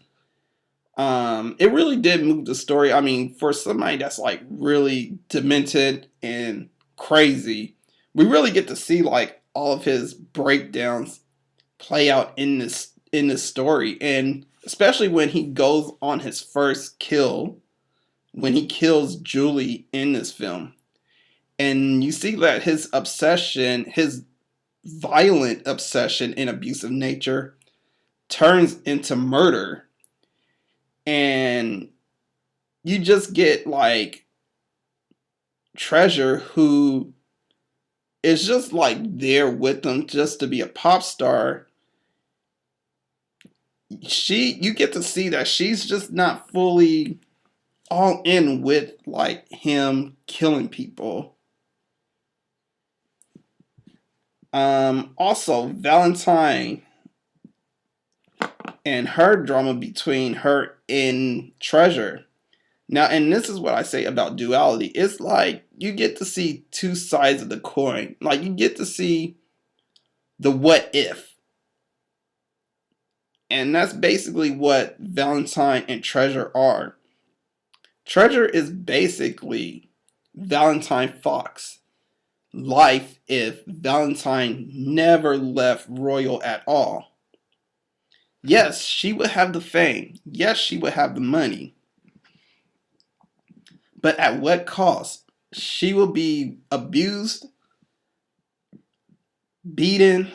Speaker 1: It really did move the story. I mean, for somebody that's like really demented and crazy, we really get to see like all of his breakdowns play out in this story, and especially when he goes on his first kill, when he kills Julie in this film, and you see that his obsession, his violent obsession and abusive nature, turns into murder. And you just get like Treasure, who is just like there with them just to be a pop star. You get to see that she's just not fully all in with like him killing people. Also Valentine and her drama between her and Treasure. Now, and this is what I say about duality. It's like you get to see two sides of the coin. Like you get to see the what if. And that's basically what Valentine and Treasure are. Treasure is basically Valentine Fox life if Valentine never left Royal at all. Yes, she would have the fame. Yes, she would have the money. But at what cost? She will be abused, beaten,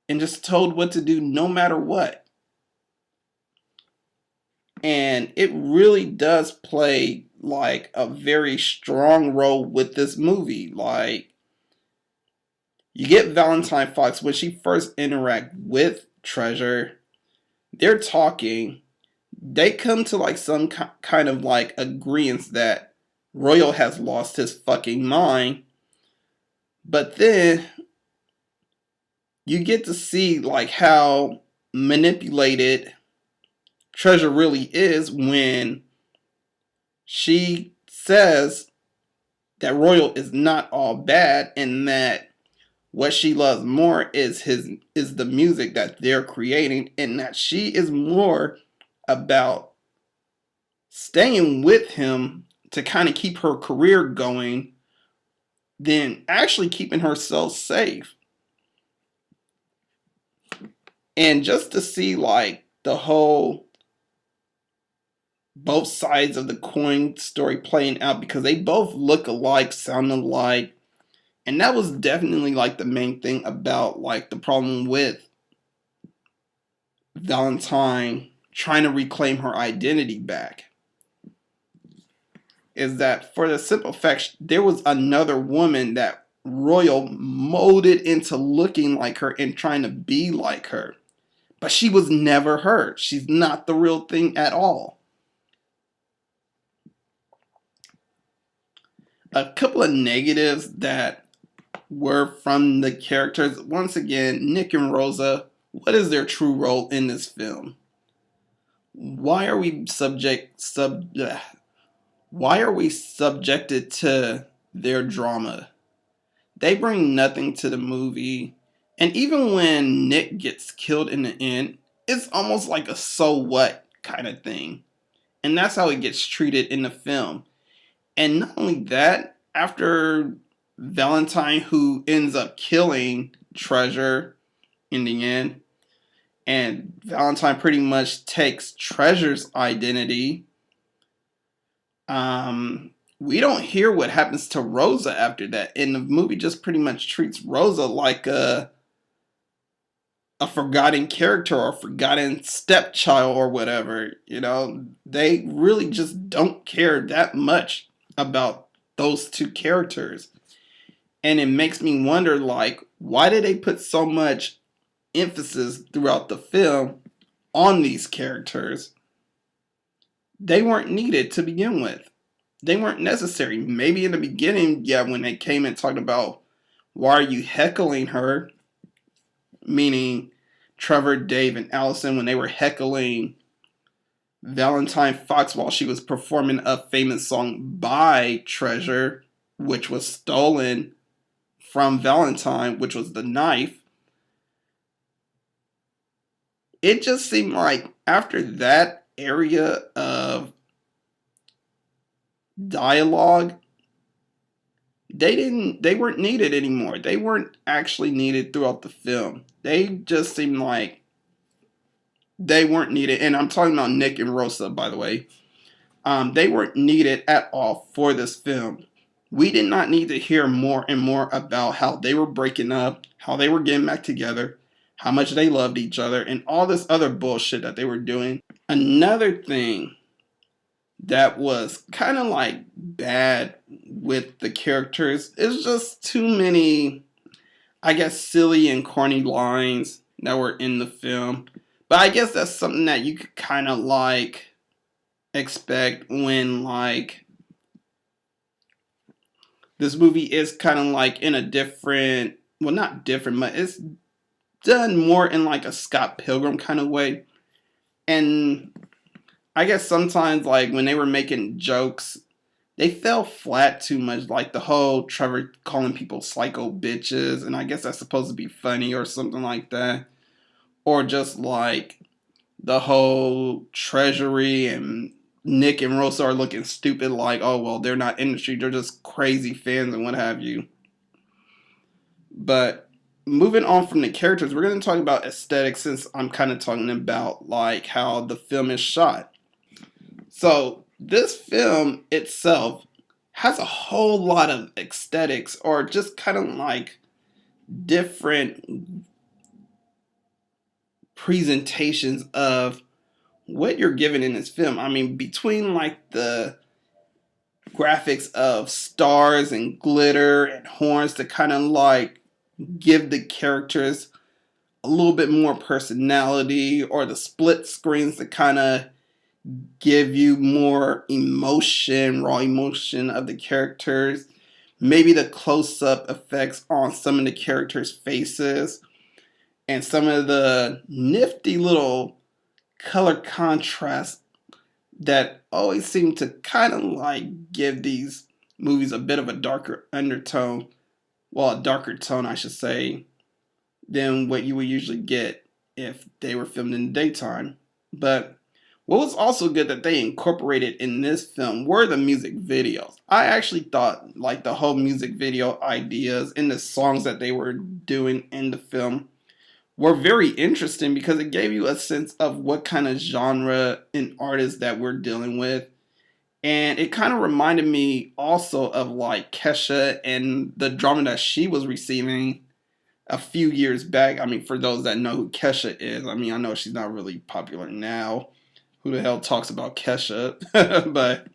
Speaker 1: and just told what to do no matter what. And it really does play like a very strong role with this movie. Like, you get Valentine Fox when she first interact with Treasure, they're talking, they come to like some kind of like agreement that Royal has lost his fucking mind. But then you get to see like how manipulated Treasure really is when she says that Royal is not all bad and that what she loves more is the music that they're creating, and that she is more about staying with him to kind of keep her career going than actually keeping herself safe. And just to see like the whole both sides of the coin story playing out, because they both look alike, sound alike. And that was definitely like the main thing about like the problem with Valentine trying to reclaim her identity back. Is that for the simple fact there was another woman that Royal molded into looking like her and trying to be like her. But she was never her. She's not the real thing at all. A couple of negatives that were from the characters. Once again, Nick and Rosa, what is their true role in this film? Why are we subjected to their drama? They bring nothing to the movie. And even when Nick gets killed in the end, it's almost like a so what kind of thing. And that's how it gets treated in the film. And not only that, after Valentine, who ends up killing Treasure in the end, and Valentine pretty much takes Treasure's identity, we don't hear what happens to Rosa after that. And the movie just pretty much treats Rosa like a a forgotten character or a forgotten stepchild or whatever. You know, they really just don't care that much about those two characters. And it makes me wonder, like, why did they put so much emphasis throughout the film on these characters? They weren't needed to begin with. They weren't necessary. Maybe in the beginning, yeah, when they came and talked about why are you heckling her, meaning Trevor, Dave, and Allison, when they were heckling Valentine Fox while she was performing a famous song by Treasure, which was stolen from Valentine, which was the knife. It just seemed like after that area of dialogue, they weren't needed anymore. They weren't actually needed throughout the film. They just seemed like they weren't needed. And I'm talking about Nick and Rosa, by the way. They weren't needed at all for this film. We did not need to hear more and more about how they were breaking up, how they were getting back together, how much they loved each other, and all this other bullshit that they were doing. Another thing that was kind of like bad with the characters is just too many, I guess, silly and corny lines that were in the film. But I guess that's something that you could kind of like expect when like this movie is kind of like in a different, well, not different, but it's done more in like a Scott Pilgrim kind of way. And I guess sometimes like when they were making jokes, they fell flat too much. Like the whole Trevor calling people psycho bitches, and I guess that's supposed to be funny or something like that. Or just like the whole Treasury and Nick and Rosa are looking stupid, like, oh, well, they're not industry, they're just crazy fans and what have you. But moving on from the characters, we're going to talk about aesthetics since I'm kind of talking about like how the film is shot. So this film itself has a whole lot of aesthetics or just kind of like different presentations of what you're given in this film. I mean, between like the graphics of stars and glitter and horns to kind of like give the characters a little bit more personality, or the split screens to kind of give you more emotion, raw emotion of the characters. Maybe the close up effects on some of the characters' faces, and some of the nifty little color contrast that always seem to kind of like give these movies a bit of a darker undertone. Well, a darker tone, I should say, than what you would usually get if they were filmed in the daytime. But what was also good that they incorporated in this film were the music videos. I actually thought like the whole music video ideas and the songs that they were doing in the film were very interesting because it gave you a sense of what kind of genre and artist that we're dealing with. And it kind of reminded me also of like Kesha and the drama that she was receiving a few years back. I mean, for those that know who Kesha is, I mean, I know she's not really popular now. Who the hell talks about Kesha? But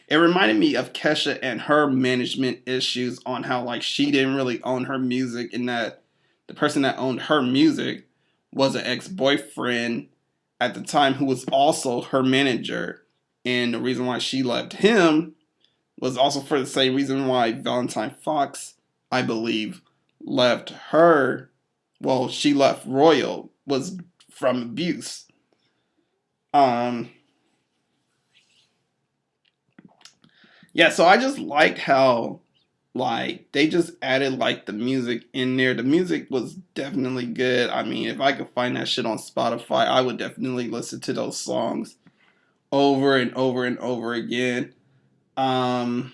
Speaker 1: it reminded me of Kesha and her management issues on how like she didn't really own her music, and that the person that owned her music was an ex-boyfriend at the time who was also her manager. And the reason why she left him was also for the same reason why Valentine Fox, I believe, left her. Well, she left Royal, was from abuse. Yeah, so I just liked how like they just added like the music in there. The music was definitely good. I mean, if I could find that shit on Spotify, I would definitely listen to those songs over and over and over again. Um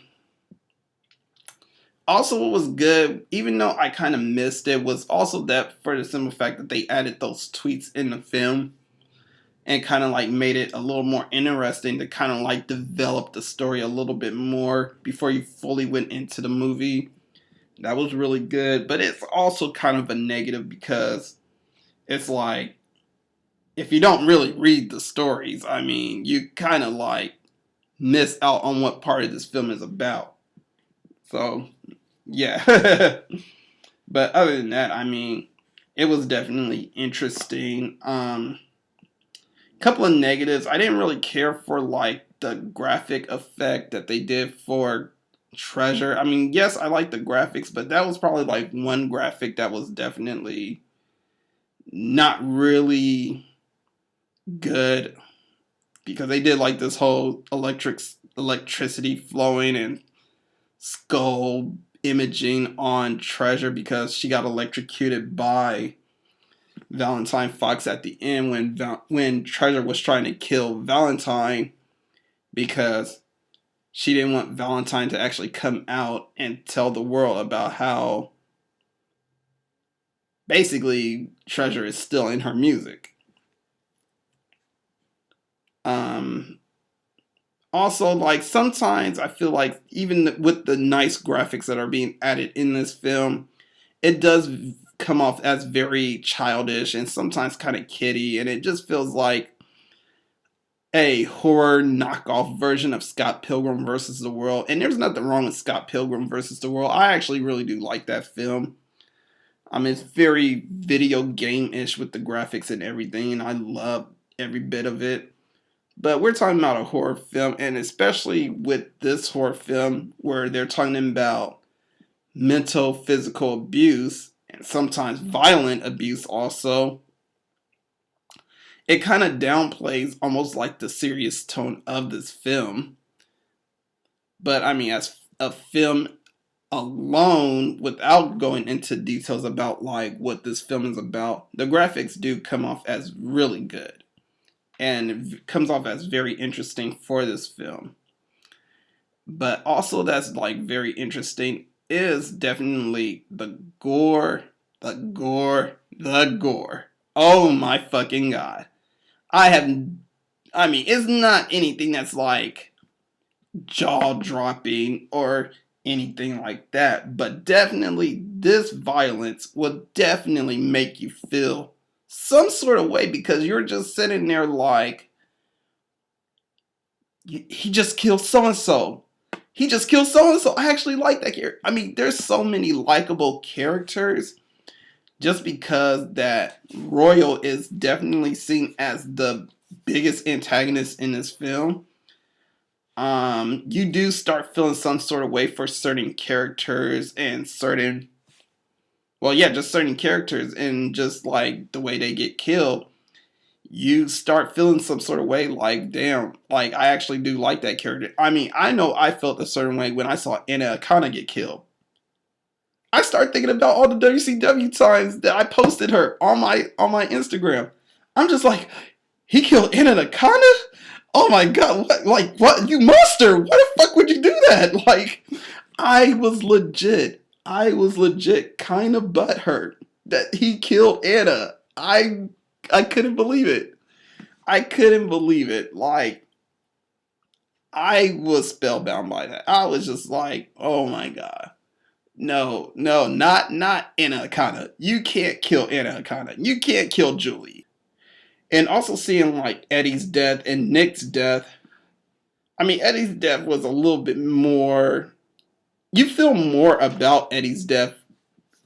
Speaker 1: Also, what was good, even though I kind of missed it, was also that for the simple fact that they added those tweets in the film and kind of like made it a little more interesting to kind of like develop the story a little bit more before you fully went into the movie. That was really good, but it's also kind of a negative because it's like if you don't really read the stories, I mean, you kind of like miss out on what part of this film is about. So, yeah. But other than that, I mean, it was definitely interesting. Couple of negatives. I didn't really care for like the graphic effect that they did for Treasure. I mean, yes, I like the graphics, but that was probably like one graphic that was definitely not really good because they did like this whole electricity flowing and skull imaging on Treasure because she got electrocuted by Valentine Fox at the end when Treasure was trying to kill Valentine because she didn't want Valentine to actually come out and tell the world about how basically Treasure is still in her music. Um, Also, like sometimes I feel like even with the nice graphics that are being added in this film, it does come off as very childish and sometimes kind of kiddie, and it just feels like a horror knockoff version of Scott Pilgrim versus the World. And there's nothing wrong with Scott Pilgrim versus the World. I actually really do like that film. I mean, it's very video game-ish with the graphics and everything, and I love every bit of it. But we're talking about a horror film, and especially with this horror film where they're talking about mental, physical abuse, and sometimes violent abuse also, it kind of downplays almost like the serious tone of this film. But I mean, as a film alone, without going into details about like what this film is about, the graphics do come off as really good. And it comes off as very interesting for this film. But also that's like very interesting is definitely the gore, the gore, the gore. Oh my fucking god. I mean, it's not anything that's like jaw dropping or anything like that, but definitely this violence will definitely make you feel some sort of way because you're just sitting there like, he just killed so and so. He just killed so and so. I actually like that character. I mean, there's so many likable characters just because that Royal is definitely seen as the biggest antagonist in this film. You do start feeling some sort of way for certain characters and certain, well, yeah, just certain characters and just like the way they get killed. You start feeling some sort of way like, damn, like I actually do like that character. I mean, I know I felt a certain way when I saw Anna Akana get killed. I started thinking about all the WCW times that I posted her on my Instagram. I'm just like, he killed Anna Nakana? Oh my god, what, like, what, you monster, why the fuck would you do that? Like, I was legit kind of butthurt that he killed Anna. I couldn't believe it. I couldn't believe it. Like, I was spellbound by that. I was just like, oh my god. No, no, not Anna Akana. You can't kill Anna Akana. You can't kill Julie. And also seeing like Eddie's death and Nick's death. I mean, Eddie's death was a little bit more. You feel more about Eddie's death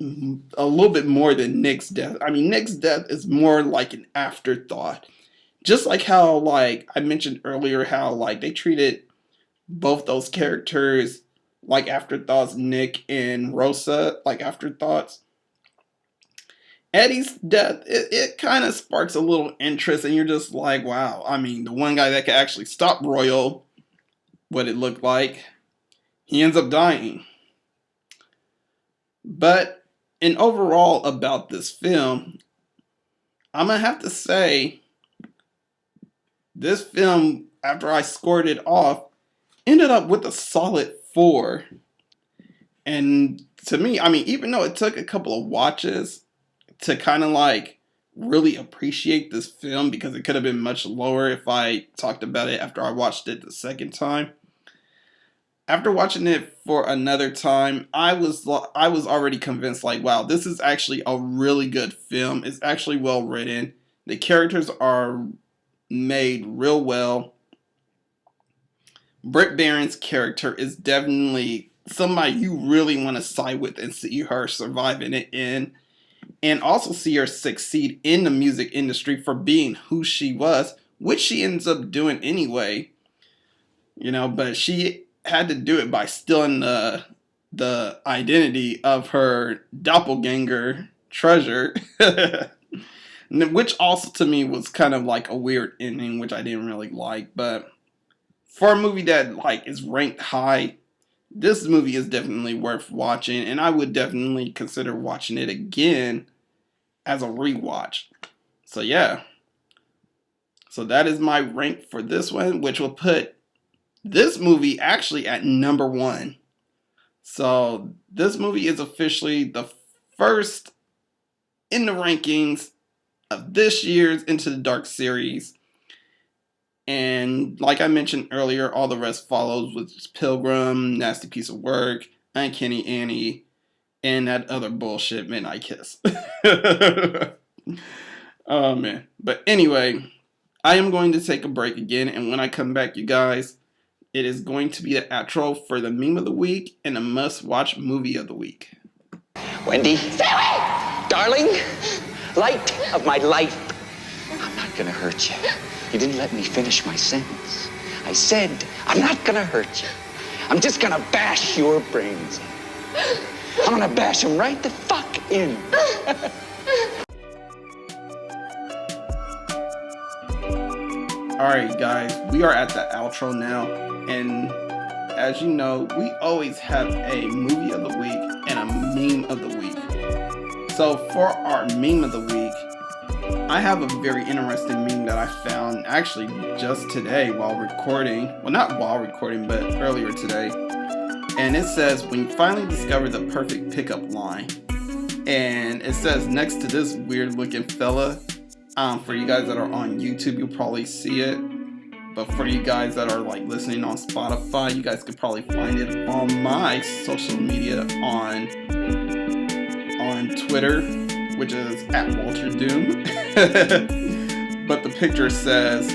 Speaker 1: a little bit more than Nick's death. I mean, Nick's death is more like an afterthought. Just like how, like I mentioned earlier, how like they treated both those characters like afterthoughts, Nick and Rosa, like afterthoughts. Eddie's death, it kind of sparks a little interest, and you're just like, wow. I mean, the one guy that could actually stop Royal, what it looked like, he ends up dying. But in overall about this film, I'm gonna have to say this film, after I scored it off, ended up with a solid 4. And to me, I mean, even though it took a couple of watches to kind of like really appreciate this film because it could have been much lower if I talked about it after I watched it the second time. After watching it for another time, I was already convinced, like, wow, this is actually a really good film. It's actually well written. The characters are made real well. Britt Baron's character is definitely somebody you really want to side with and see her survive in it and also see her succeed in the music industry for being who she was, which she ends up doing anyway. You know, but she had to do it by stealing the identity of her doppelganger treasure. Which also to me was kind of like a weird ending, which I didn't really like. But for a movie that like is ranked high, this movie is definitely worth watching, and I would definitely consider watching it again as a rewatch. So yeah. So that is my rank for this one, which will put this movie actually at number 1. So this movie is officially the first in the rankings of this year's Into the Dark series. And like I mentioned earlier, all the rest follows with Pilgrim, Nasty Piece of Work, Uncanny Annie, and that other bullshit, Midnight Kiss. Oh man. But anyway, I am going to take a break again, and when I come back, you guys, it is going to be the outro for the meme of the week and a must-watch movie of the week.
Speaker 6: Wendy. Darling, light of my life. I'm not gonna hurt you. You didn't let me finish my sentence. I said, I'm not gonna hurt you. I'm just gonna bash your brains in. I'm gonna bash them right the fuck in.
Speaker 1: Alright guys, we are at the outro now, and as you know, we always have a movie of the week and a meme of the week. So for our meme of the week, I have a very interesting meme that I found actually just today while recording. Well, not while recording, but earlier today. And it says, when you finally discover the perfect pickup line. And it says next to this weird looking fella, for you guys that are on YouTube, you'll probably see it. But for you guys that are like listening on Spotify, you guys could probably find it on my social media on Twitter, which is @WalterDoom. But the picture says,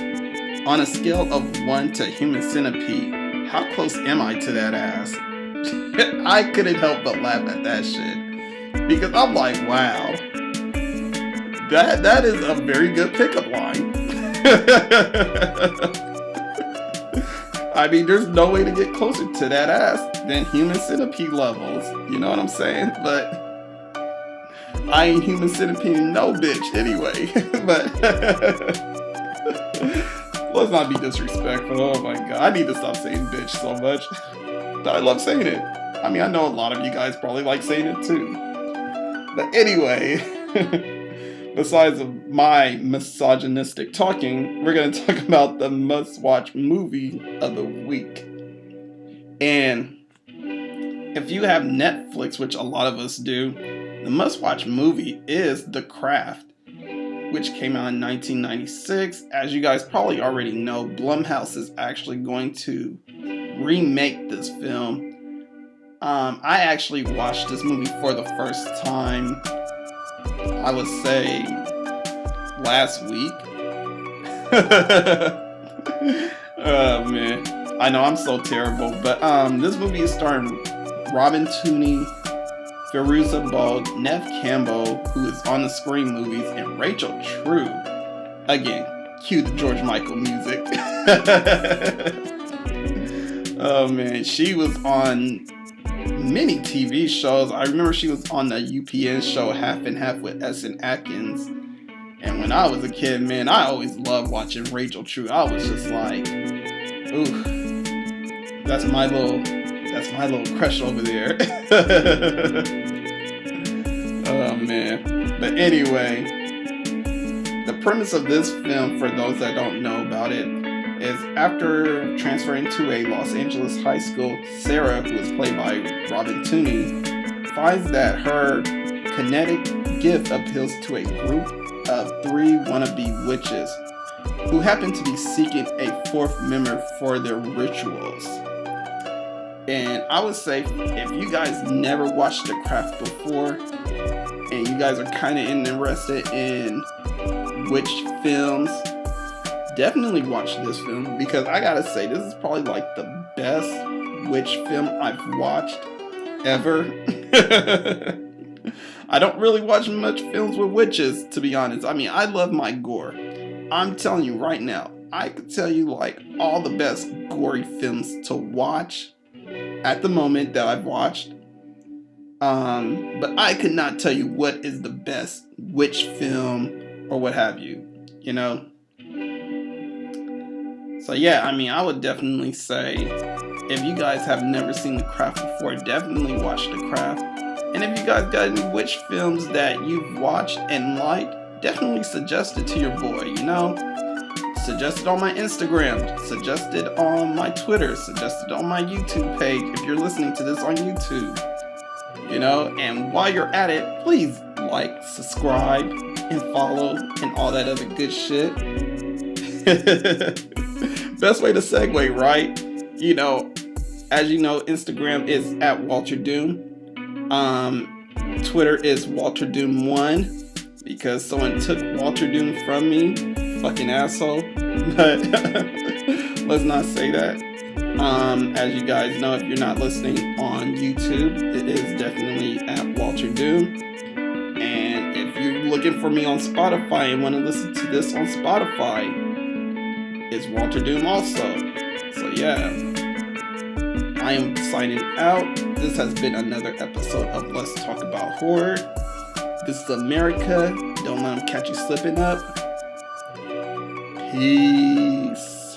Speaker 1: on a scale of 1 to human centipede, how close am I to that ass? I couldn't help but laugh at that shit. Because I'm like, wow. That is a very good pickup line. I mean, there's no way to get closer to that ass than human centipede levels. You know what I'm saying? But I ain't human centipede no bitch anyway. But let's not be disrespectful. Oh my god. I need to stop saying bitch so much. But I love saying it. I mean, I know a lot of you guys probably like saying it too. But anyway, besides my misogynistic talking, we're going to talk about the must-watch movie of the week. And if you have Netflix, which a lot of us do, the must-watch movie is The Craft, which came out in 1996. As you guys probably already know, Blumhouse is actually going to remake this film. I actually watched this movie for the first time, I would say, last week. Oh man, I know I'm so terrible, but this movie is starring Robin Tooney, Firuza Balk, Nev Campbell, who is on the Scream movies, and Rachel True. Again, cue the George Michael music. Oh man, she was on many TV shows. I remember she was on the UPN show Half and Half with Essen Atkins. And when I was a kid, man, I always loved watching Rachel True. I was just like, ooh, that's my little crush over there. Oh man. But anyway, the premise of this film, for those that don't know about it, is after transferring to a Los Angeles high school, Sarah, who is played by Robin Tooney, finds that her kinetic gift appeals to a group of 3 wannabe witches who happen to be seeking a 4th member for their rituals. And I would say if you guys never watched The Craft before and you guys are kind of interested in witch films, definitely watch this film, because I gotta say this is probably like the best witch film I've watched ever. I don't really watch much films with witches, to be honest. I mean, I love my gore. I'm telling you right now, I could tell you like all the best gory films to watch at the moment that I've watched. But I could not tell you what is the best witch film or what have you, you know? So yeah, I mean, I would definitely say if you guys have never seen The Craft before, definitely watch The Craft. And if you guys got any witch films that you've watched and liked, definitely suggest it to your boy, you know? Suggest it on my Instagram, suggest it on my Twitter, suggest it on my YouTube page if you're listening to this on YouTube. You know, and while you're at it, please like, subscribe, and follow, and all that other good shit. Best way to segue, right? You know, as you know, Instagram is at Walter Doom. Twitter is Walter Doom 1 because someone took Walter Doom from me. Fucking asshole. But let's not say that. As you guys know, if you're not listening on YouTube, it is definitely at Walter Doom. And if you're looking for me on Spotify and want to listen to this on Spotify, it's Walter Doom also. So yeah, I am signing out. This has been another episode of Let's Talk About Horror. This is America. Don't let them catch you slipping up. Peace.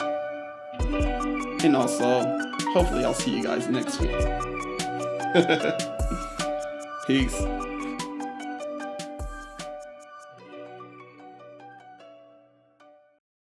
Speaker 1: And also, hopefully I'll see you guys next week. Peace.